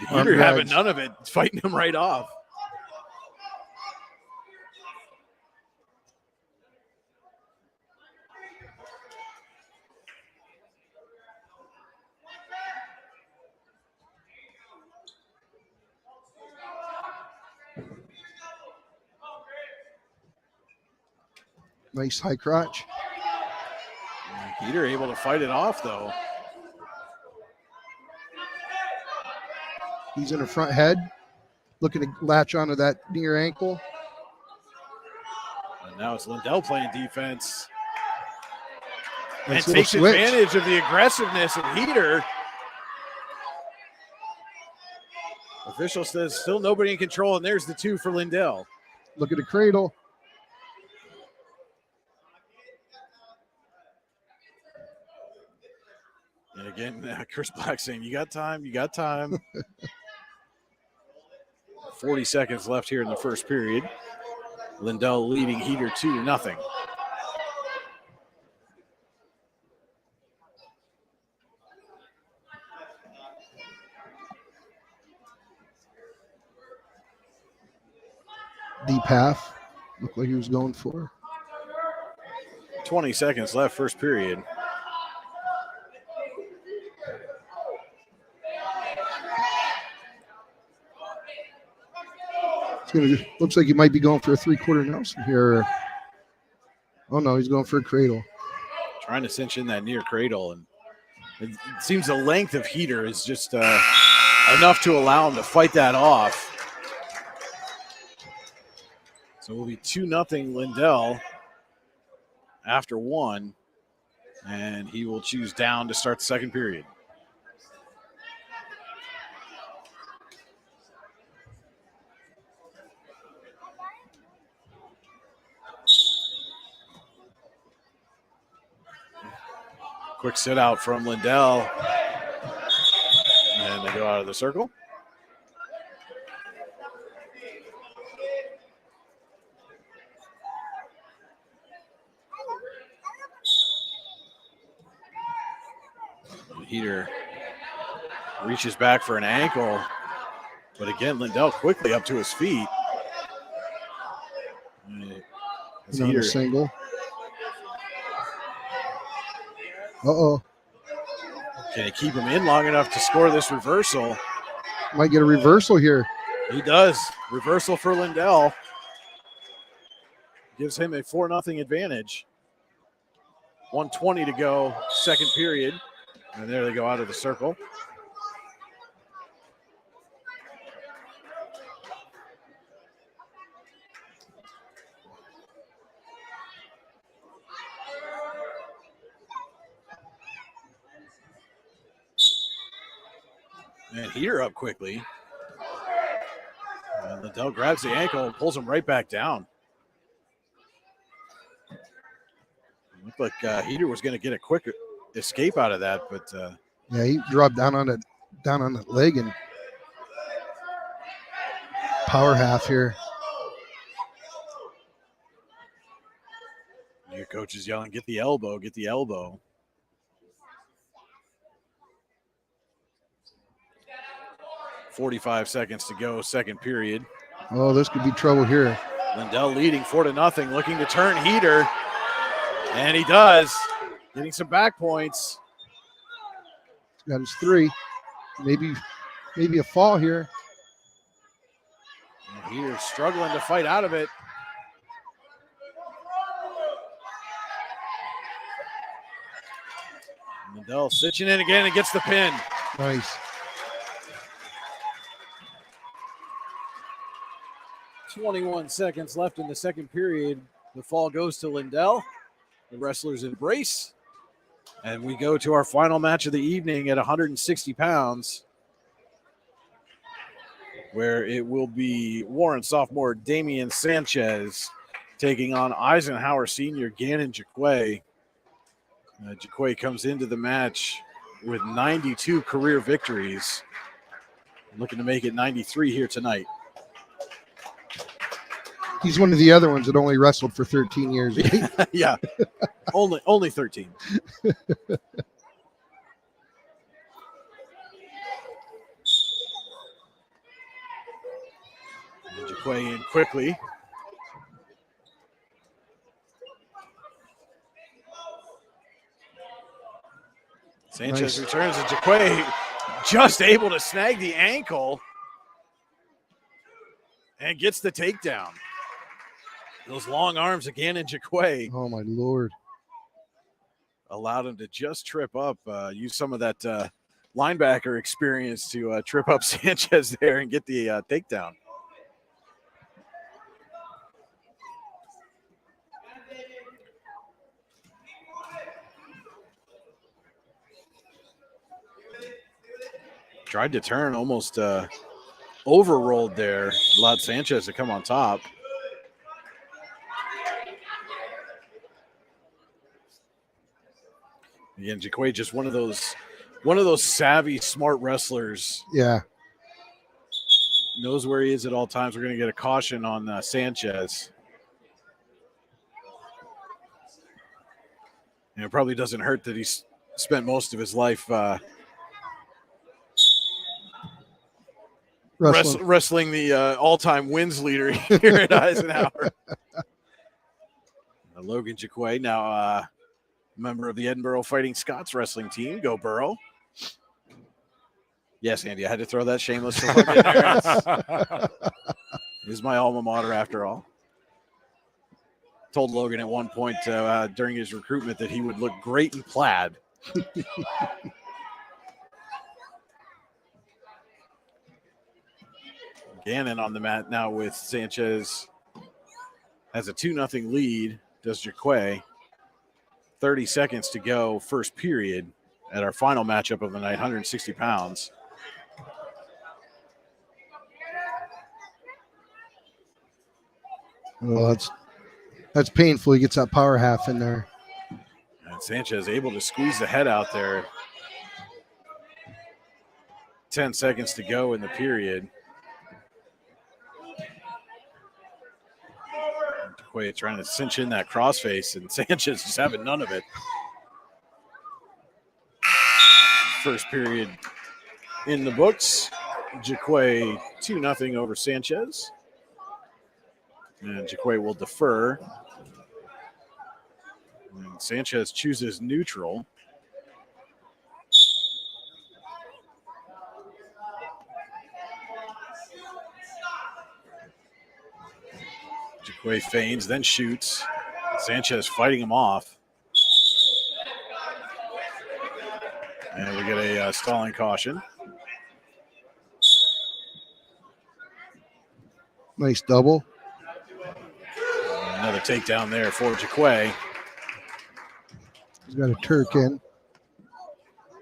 Heater having none of it, fighting him right off. Nice high crotch. Heater able to fight it off, though. He's in the front head, looking to latch onto that near ankle. And now it's Lindell playing defense. Nice and takes switch. Advantage of the aggressiveness of Heater. Official says still nobody in control, and there's the 2 for Lindell. Look at the cradle. And again, Chris Black saying, you got time, you got time. 40 seconds left here in the first period. Lindell leading Heater 2-0. Deep half. Looked like he was going for. 20 seconds left, first period. Looks like he might be going for a 3/4 Nelson here. Oh, no, he's going for a cradle. Trying to cinch in that near cradle, and It seems the length of Heater is just enough to allow him to fight that off. So it will be 2-0 Lindell after one, and he will choose down to start the second period. Quick sit out from Lindell. And they go out of the circle. Heater reaches back for an ankle. But again, Lindell quickly up to his feet. Another single. Uh-oh. Can he keep him in long enough to score this reversal? Might get a reversal here. He does. Reversal for Lindell. Gives him a 4-0 advantage. 1:20 to go, second period. And there they go out of the circle. And Heater up quickly. And Lindell grabs the ankle and pulls him right back down. It looked like Heater was going to get a quick escape out of that, but yeah, he dropped down on the leg and power half here. Your coach is yelling, "Get the elbow! Get the elbow!" 45 seconds to go, second period. Oh, this could be trouble here. Lindell leading 4-0, looking to turn Heater. And he does. Getting some back points. He's got his 3. Maybe a fall here. And Heater struggling to fight out of it. Lindell stitching in again and gets the pin. Nice. 21 seconds left in the second period. The fall goes to Lindell. The wrestlers embrace. And we go to our final match of the evening at 160 pounds, where it will be Warren sophomore Damien Sanchez taking on Eisenhower senior Gannon Jaquay. Jaquay comes into the match with 92 career victories, looking to make it 93 here tonight. He's one of the other ones that only wrestled for 13 years. Right? Yeah, only 13. Jaquay in quickly. Sanchez returns, and Jaquay just able to snag the ankle and gets the takedown. Those long arms again in Jaquay. Oh, my Lord. Allowed him to just trip up, use some of that linebacker experience to trip up Sanchez there and get the takedown. Tried to turn, almost overrolled there. Allowed Sanchez to come on top. Again, Jaquay just one of those savvy, smart wrestlers. Yeah. Knows where he is at all times. We're going to get a caution on Sanchez. And it probably doesn't hurt that he's spent most of his life wrestling the all-time wins leader here at Eisenhower. Logan Jaquay, now member of the Edinburgh Fighting Scots wrestling team. Go Burrow. Yes, Andy, I had to throw that shameless plug in there. It is my alma mater after all. Told Logan at one point during his recruitment that he would look great in plaid. Gannon on the mat now with Sanchez. Has a 2-0 lead, does Jaquay. 30 seconds to go, first period, at our final matchup of the night, 160 pounds. Well, that's painful. He gets that power half in there. And Sanchez able to squeeze the head out there. 10 seconds to go in the period. Jaquay trying to cinch in that crossface, and Sanchez just having none of it. First period in the books. Jaquay 2-0 over Sanchez. And Jaquay will defer. And Sanchez chooses neutral. Jaquay feigns, then shoots. Sanchez fighting him off. And we get a stalling caution. Nice double. Another takedown there for Jaquay. He's got a Turk in.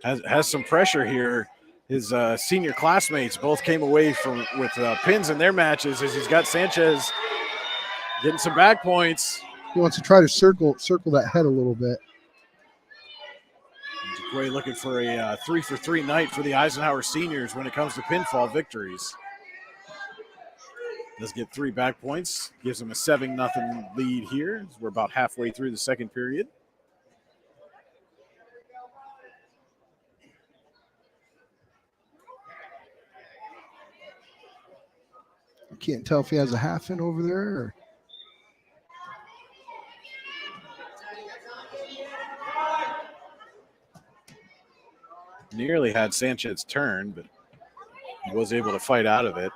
Has some pressure here. His senior classmates both came away with pins in their matches as he's got Sanchez getting some back points. He wants to try to circle that head a little bit. Jaquay looking for a 3-for-3 night for the Eisenhower seniors when it comes to pinfall victories. Does get 3 back points. Gives him a 7-0 lead here. We're about halfway through the second period. I can't tell if he has a half in over there. Or... Nearly had Sanchez turn, but he was able to fight out of it.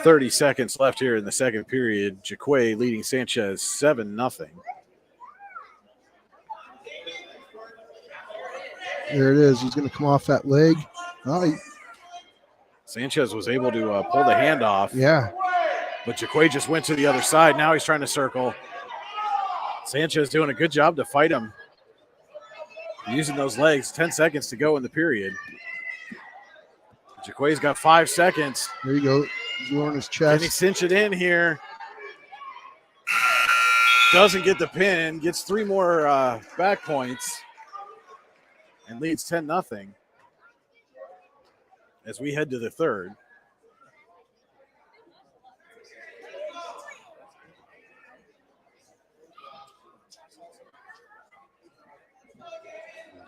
.30 seconds left here in the second period. Jaquay leading Sanchez 7-0. There it is. He's going to come off that leg. Oh, Sanchez was able to pull the hand off. Yeah. But Jaquay just went to the other side. Now he's trying to circle. Sanchez doing a good job to fight him. Using those legs. 10 seconds to go in the period. Jaquay's got 5 seconds. There you go. He's lowering his chest. Can he cinch it in here? Doesn't get the pin. Gets 3 more back points. And leads 10-0. As we head to the third.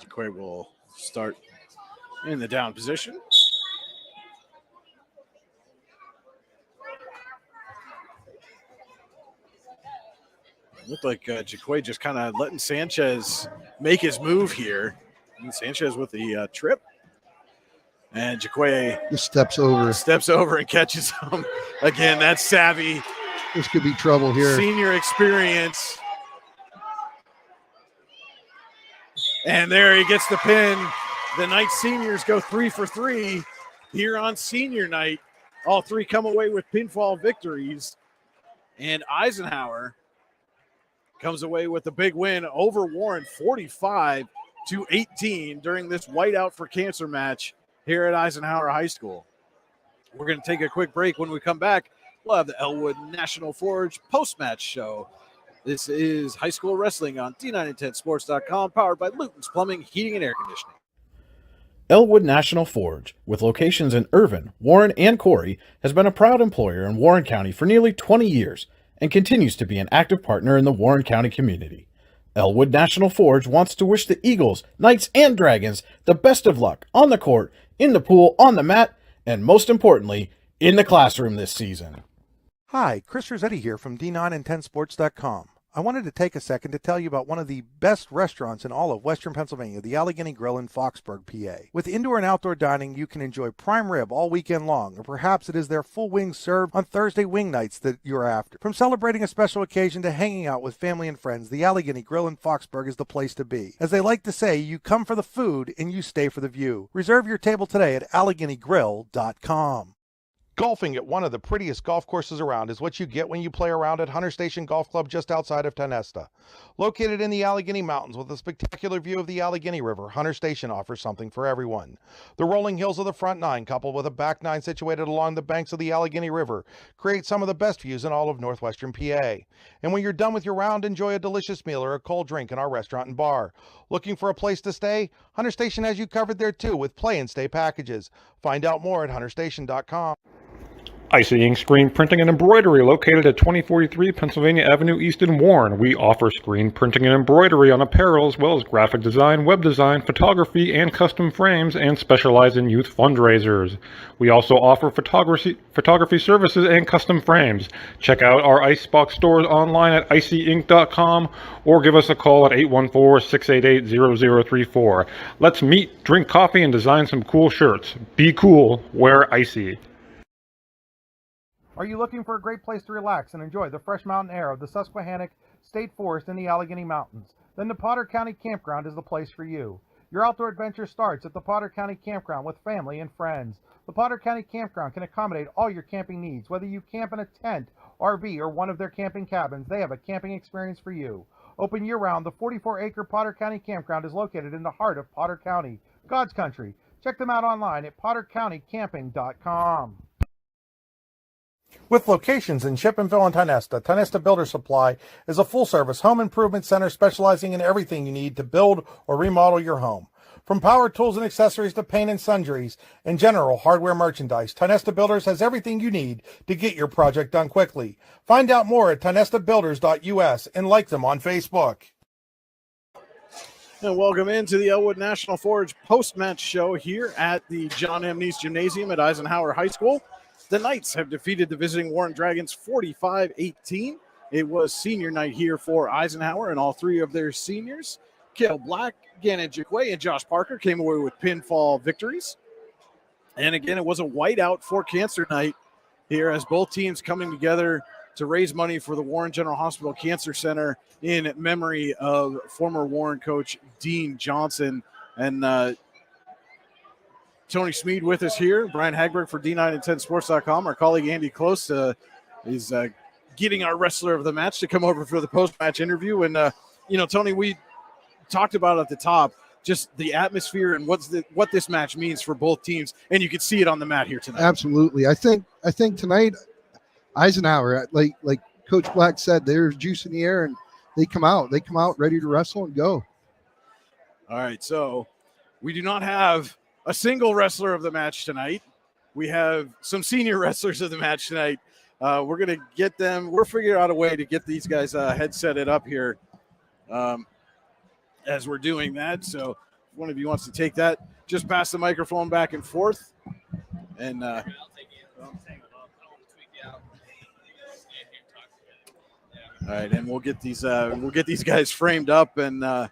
Jaquay will start in the down position. Looked like Jaquay just kind of letting Sanchez make his move here. And Sanchez with the trip. And Jaquay just steps over and catches him. Again, that's savvy. This could be trouble here. Senior experience. And there he gets the pin. The night seniors go 3-for-3 here on senior night. All 3 come away with pinfall victories. And Eisenhower comes away with a big win over Warren, 45-18 during this whiteout for cancer match here at Eisenhower High School. We're going to take a quick break. When we come back, we'll have the Elwood National Forge post-match show. This is high school wrestling on D910sports.com, powered by Luton's Plumbing, Heating, and Air Conditioning. Elwood National Forge, with locations in Irvin, Warren, and Corey, has been a proud employer in Warren County for nearly 20 years and continues to be an active partner in the Warren County community. Elwood National Forge wants to wish the Eagles, Knights, and Dragons the best of luck on the court, in the pool, on the mat, and most importantly, in the classroom this season. Hi, Chris Rossetti here from D910sports.com. I wanted to take a second to tell you about one of the best restaurants in all of Western Pennsylvania, the Allegheny Grill in Foxburg, PA. With indoor and outdoor dining, you can enjoy prime rib all weekend long, or perhaps it is their full wings served on Thursday wing nights that you're after. From celebrating a special occasion to hanging out with family and friends, the Allegheny Grill in Foxburg is the place to be. As they like to say, you come for the food and you stay for the view. Reserve your table today at AlleghenyGrill.com. Golfing at one of the prettiest golf courses around is what you get when you play around at Hunter Station Golf Club just outside of Tonesta. Located in the Allegheny Mountains with a spectacular view of the Allegheny River, Hunter Station offers something for everyone. The rolling hills of the front nine, coupled with a back nine situated along the banks of the Allegheny River, create some of the best views in all of northwestern PA. And when you're done with your round, enjoy a delicious meal or a cold drink in our restaurant and bar. Looking for a place to stay? Hunter Station has you covered there too with play and stay packages. Find out more at hunterstation.com. Icy Ink Screen Printing and Embroidery, located at 2043 Pennsylvania Avenue East in Warren. We offer screen printing and embroidery on apparel, as well as graphic design, web design, photography, and custom frames, and specialize in youth fundraisers. We also offer photography services and custom frames. Check out our Icebox stores online at icyink.com or give us a call at 814-688-0034. Let's meet, drink coffee, and design some cool shirts. Be cool, wear icy. Are you looking for a great place to relax and enjoy the fresh mountain air of the Susquehannock State Forest in the Allegheny Mountains? Then the Potter County Campground is the place for you. Your outdoor adventure starts at the Potter County Campground with family and friends. The Potter County Campground can accommodate all your camping needs. Whether you camp in a tent, RV, or one of their camping cabins, they have a camping experience for you. Open year-round, the 44-acre Potter County Campground is located in the heart of Potter County, God's country. Check them out online at pottercountycamping.com. With locations in Chippenville and Tonesta, Tonesta Builder Supply is a full-service home improvement center specializing in everything you need to build or remodel your home. From power tools and accessories to paint and sundries and general hardware merchandise, Tonesta Builders has everything you need to get your project done quickly. Find out more at tonestabuilders.us and like them on Facebook. And welcome into the Elwood National Forge post-match show here at the John M. Neese Gymnasium at Eisenhower High School. The Knights have defeated the visiting Warren Dragons 45-18. It was senior night here for Eisenhower, and all three of their seniors, Cale Black, Gannon, Jaquay, and Josh Parker, came away with pinfall victories. And again, it was a whiteout for Cancer Night here as both teams coming together to raise money for the Warren General Hospital Cancer Center in memory of former Warren coach Dean Johnson. And Tony Smead with us here. Brian Hagberg for D9and10sports.com. Our colleague Andy Close is getting our wrestler of the match to come over for the post-match interview. And, Tony, we talked about at the top just the atmosphere and what this match means for both teams, and you can see it on the mat here tonight. Absolutely. I think tonight Eisenhower, like Coach Black said, there's juice in the air, and they come out ready to wrestle and go. All right, so we do not have a single wrestler of the match tonight. We have some senior wrestlers of the match tonight. We're going to get them. We're figuring out a way to get these guys headsetted up here as we're doing that. So if one of you wants to take that, just pass the microphone back and forth. And all right, and we'll get these guys framed up. And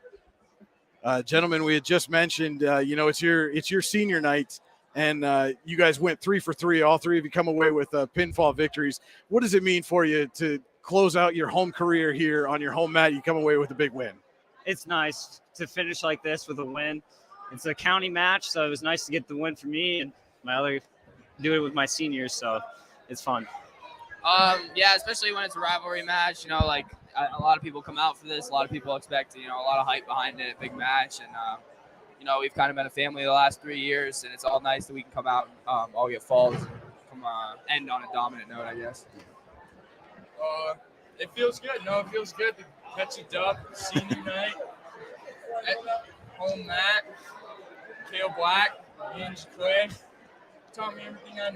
gentlemen, we had just mentioned, it's your senior night, and you guys went 3 for 3. All three of you come away with pinfall victories. What does it mean for you to close out your home career here on your home mat? You come away with a big win. It's nice to finish like this with a win. It's a county match, so it was nice to get the win for me, and do it with my seniors, so it's fun. Yeah, especially when it's a rivalry match. A lot of people come out for this. A lot of people expect, a lot of hype behind it, big match. And, we've kind of been a family the last 3 years, and it's all nice that we can come out and all get falls and end on a dominant note, I guess. It feels good. It feels good to catch a dub senior night at home mat. Cale Black, and Jaquay taught me everything I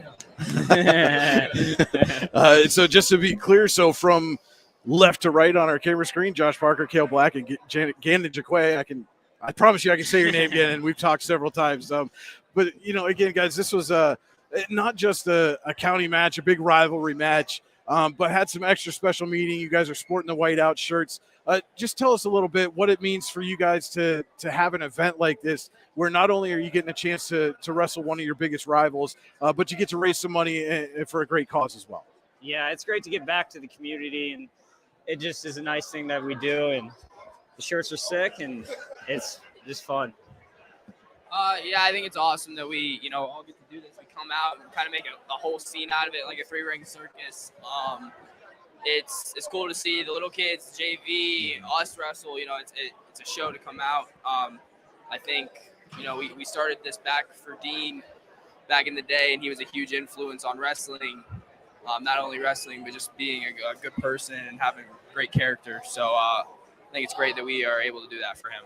know. So just to be clear, so from left to right on our camera screen, Josh Parker, Cale Black, and Gannon Jaquay. I promise you I can say your name again, and we've talked several times. But, again, guys, this was not just a county match, a big rivalry match, but had some extra special meeting. You guys are sporting the whiteout shirts. Just tell us a little bit what it means for you guys to have an event like this, where not only are you getting a chance to wrestle one of your biggest rivals, but you get to raise some money for a great cause as well. Yeah, it's great to give back to the community, and it just is a nice thing that we do. And the shirts are sick, and it's just fun. Yeah, I think it's awesome that we, all get to do this. We come out and kind of make a whole scene out of it, like a three-ring circus. It's cool to see the little kids, JV, us wrestle. It's a show to come out. I think, we started this back for Dean back in the day, and he was a huge influence on wrestling. Not only wrestling, but just being a good person and having a great character. So I think it's great that we are able to do that for him.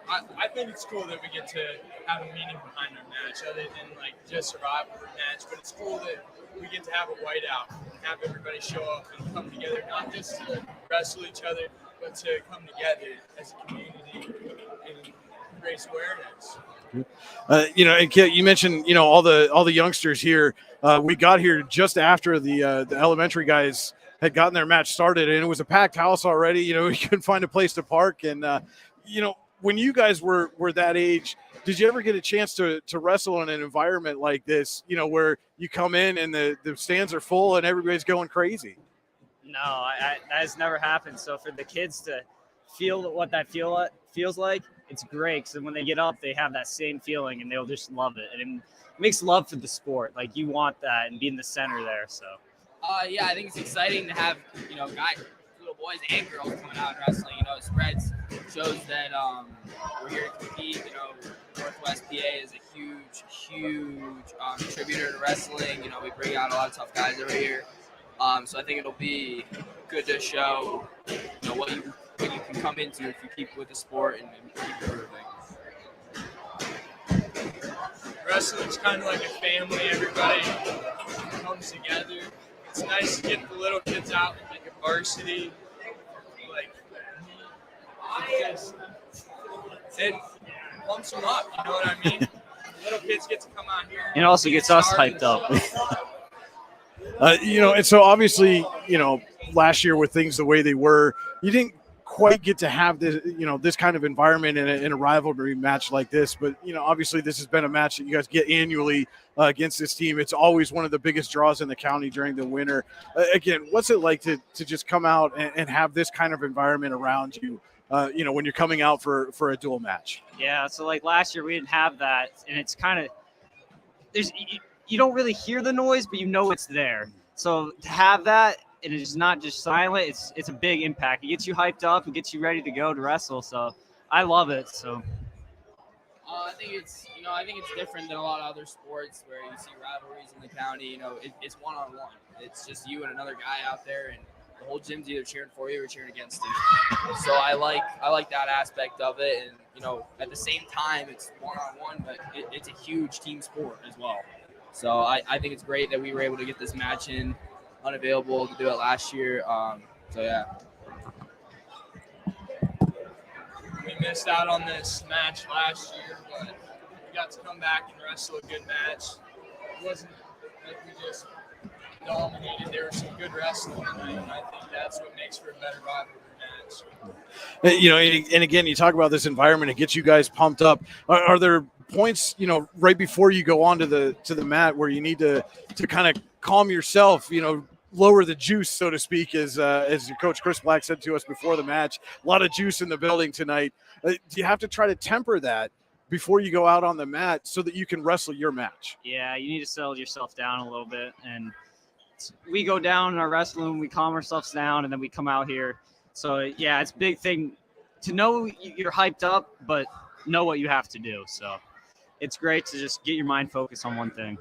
I think it's cool that we get to have a meaning behind our match, other than like just a rivalry match. But it's cool that we get to have a whiteout and have everybody show up and come together, not just to wrestle each other, but to come together as a community and raise awareness. And Kit, you mentioned all the youngsters here. We got here just after the elementary guys had gotten their match started, and it was a packed house already. We couldn't find a place to park, and when you guys were that age, did you ever get a chance to wrestle in an environment like this? Where you come in and the stands are full and everybody's going crazy. No, that has never happened. So for the kids to feel what that feels like, it's great. So when they get up, they have that same feeling and they'll just love it. And it makes love for the sport. Like you want that and be in the center there. So. Yeah, I think it's exciting to have, guys, little boys and girls coming out and wrestling. It shows that we're here to compete. Northwest PA is a huge contributor to wrestling. We bring out a lot of tough guys over here. So I think it'll be good to show, what you can come into if you keep with the sport and keep improving. Wrestling's kind of like a family. Everybody comes together. It's nice to get the little kids out in like a varsity. It pumps them up, you know what I mean? Little kids get to come out here. It also gets us hyped up. And so obviously, last year with things the way they were, you didn't quite get to have this, this kind of environment in a rivalry match like this. But, obviously this has been a match that you guys get annually against this team. It's always one of the biggest draws in the county during the winter. Again, what's it like to just come out and have this kind of environment around you? When you're coming out for a dual match. Yeah, so like last year we didn't have that, and it's kind of you don't really hear the noise, but it's there. So to have that, and it's not just silent, it's a big impact. It gets you hyped up, it gets you ready to go to wrestle. So I love it. So I think it's different than a lot of other sports where you see rivalries in the county. It's one-on-one. It's just you and another guy out there, and the whole gym's either cheering for you or cheering against you. So I like that aspect of it, and at the same time it's one-on-one, but it's a huge team sport as well. So I think it's great that we were able to get this match in, unavailable to do it last year. So yeah. We missed out on this match last year, but we got to come back and wrestle a good match. It wasn't like we just dominated. There was some good wrestling tonight, and I think that's what makes for a better rivalry match. And again, you talk about this environment, it gets you guys pumped up. Are there points, right before you go onto the mat where you need to kind of calm yourself, lower the juice, so to speak, as your coach Chris Black said to us before the match? A lot of juice in the building tonight. Do you have to try to temper that before you go out on the mat so that you can wrestle your match? Yeah, you need to settle yourself down a little bit, and we go down in our wrestling, we calm ourselves down, and then we come out here. So yeah, it's a big thing to know you're hyped up, but know what you have to do. So it's great to just get your mind focused on one thing.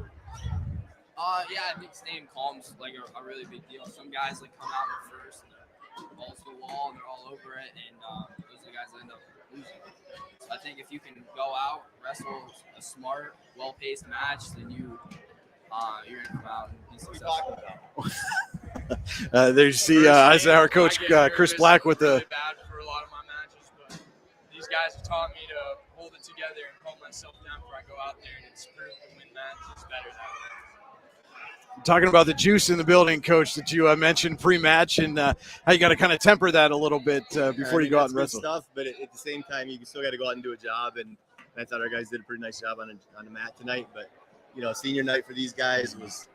Yeah, I think staying calm's like a really big deal. Some guys like come out in the first and they're balls to the wall and they're all over it, and those are the guys that end up losing. So I think if you can go out, wrestle a smart, well-paced match, then you're gonna come out and be successful. There you see Eisenhower coach Chris Black with the. Really bad for a lot of my matches, but these guys have taught me to hold it together and calm myself down before I go out there, and it's proof and win matches. It's better that way. Talking about the juice in the building, Coach, that you mentioned pre-match, and how you got to kind of temper that a little bit before you go out and wrestle. Stuff, but at the same time, you still got to go out and do a job. And I thought our guys did a pretty nice job on the mat tonight. But senior night for these guys was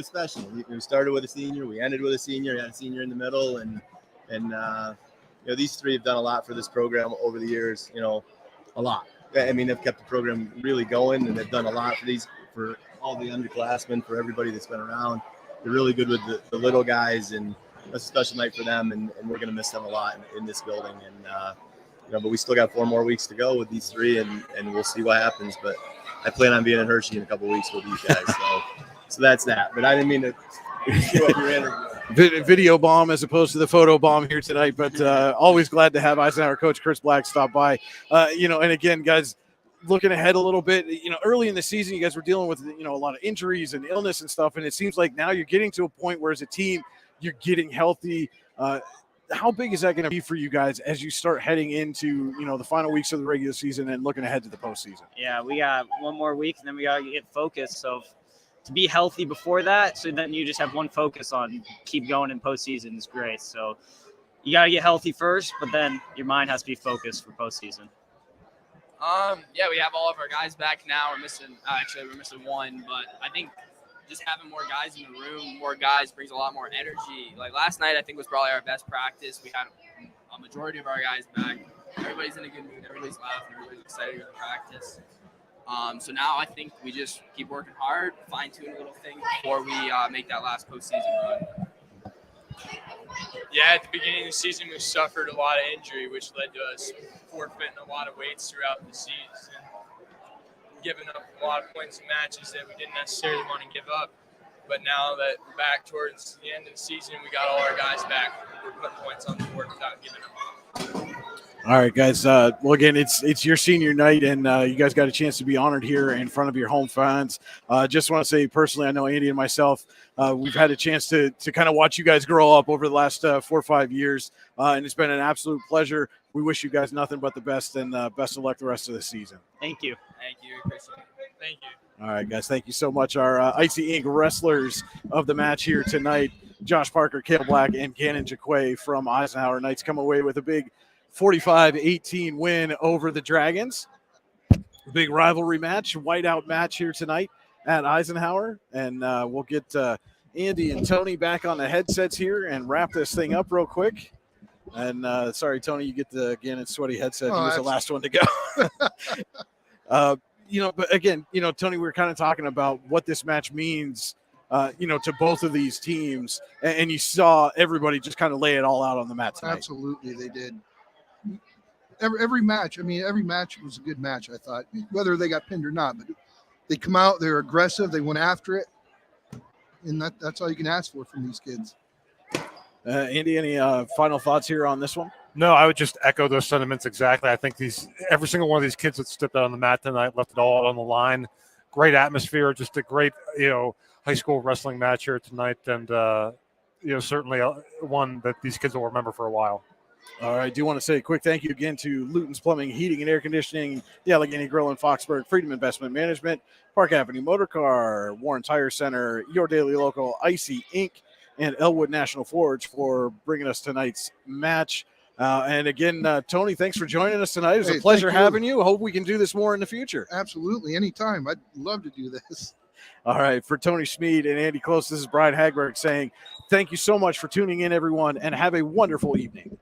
special. We started with a senior, we ended with a senior, had a senior in the middle, and these three have done a lot for this program over the years. A lot. I mean, they've kept the program really going, and they've done a lot for all the underclassmen, for everybody that's been around. They're really good with the little guys, and it's a special night for them, and we're going to miss them a lot in this building. And but we still got 4 more weeks to go with these three, and we'll see what happens. But I plan on being in Hershey in a couple of weeks with these guys. So that's that. But I didn't mean to video bomb as opposed to the photo bomb here tonight, but always glad to have Eisenhower coach Chris Black stop by. And again, guys, looking ahead a little bit, early in the season, you guys were dealing with, a lot of injuries and illness and stuff. And it seems like now you're getting to a point where as a team, you're getting healthy. How big is that going to be for you guys as you start heading into, the final weeks of the regular season and looking ahead to the postseason? Yeah, we got 1 more week and then we got to get focused. So to be healthy before that, so then you just have one focus on keep going in postseason is great. So you got to get healthy first, but then your mind has to be focused for postseason. Yeah, we have all of our guys back now. We're missing one, but I think just having more guys in the room, more guys brings a lot more energy. Like last night, I think was probably our best practice. We had a majority of our guys back. Everybody's in a good mood. Everybody's laughing. Everybody's excited to go to practice. So now I think we just keep working hard, fine-tune little things before we make that last postseason run. Yeah, at the beginning of the season, we suffered a lot of injury, which led to us forfeiting a lot of weights throughout the season, giving up a lot of points in matches that we didn't necessarily want to give up. But now that we're back towards the end of the season, we got all our guys back. We're putting points on the board without giving them up. All right, guys. Well, again, it's your senior night, and you guys got a chance to be honored here in front of your home fans. Just want to say personally, I know Andy and myself, we've had a chance to kind of watch you guys grow up over the last 4 or 5 years, and it's been an absolute pleasure. We wish you guys nothing but the best, and best of luck the rest of the season. Thank you. Thank you. Appreciate it. Thank you. All right, guys. Thank you so much. Our Icy Ink wrestlers of the match here tonight, Josh Parker, Cale Black, and Gannon Jaquay from Eisenhower Knights come away with a big 45-18 win over the Dragons. Big rivalry match, whiteout match here tonight at Eisenhower. And we'll get Andy and Tony back on the headsets here and wrap this thing up real quick. And sorry, Tony, you get the Gannon sweaty headset. He was the last one to go. But again, Tony, we were kind of talking about what this match means, to both of these teams. And you saw everybody just kind of lay it all out on the mat tonight. Absolutely, they did. Every match was a good match, I thought, whether they got pinned or not. But they come out, they're aggressive, they went after it, and that's all you can ask for from these kids. Andy, any final thoughts here on this one? No, I would just echo those sentiments exactly. I think every single one of these kids that stepped out on the mat tonight left it all on the line. Great atmosphere, just a great, high school wrestling match here tonight, and certainly one that these kids will remember for a while. All right, I do want to say a quick thank you again to Luton's Plumbing, Heating, and Air Conditioning, the Allegheny Grill in Foxburg, Freedom Investment Management, Park Avenue Motor Car, Warren Tire Center, Your Daily Local, Icy Ink, and Elwood National Forge for bringing us tonight's match. And again, Tony, thanks for joining us tonight. It was a pleasure having you. I hope we can do this more in the future. Absolutely, anytime. I'd love to do this. All right, for Tony Schmid and Andy Close, this is Brian Hagberg saying thank you so much for tuning in, everyone, and have a wonderful evening.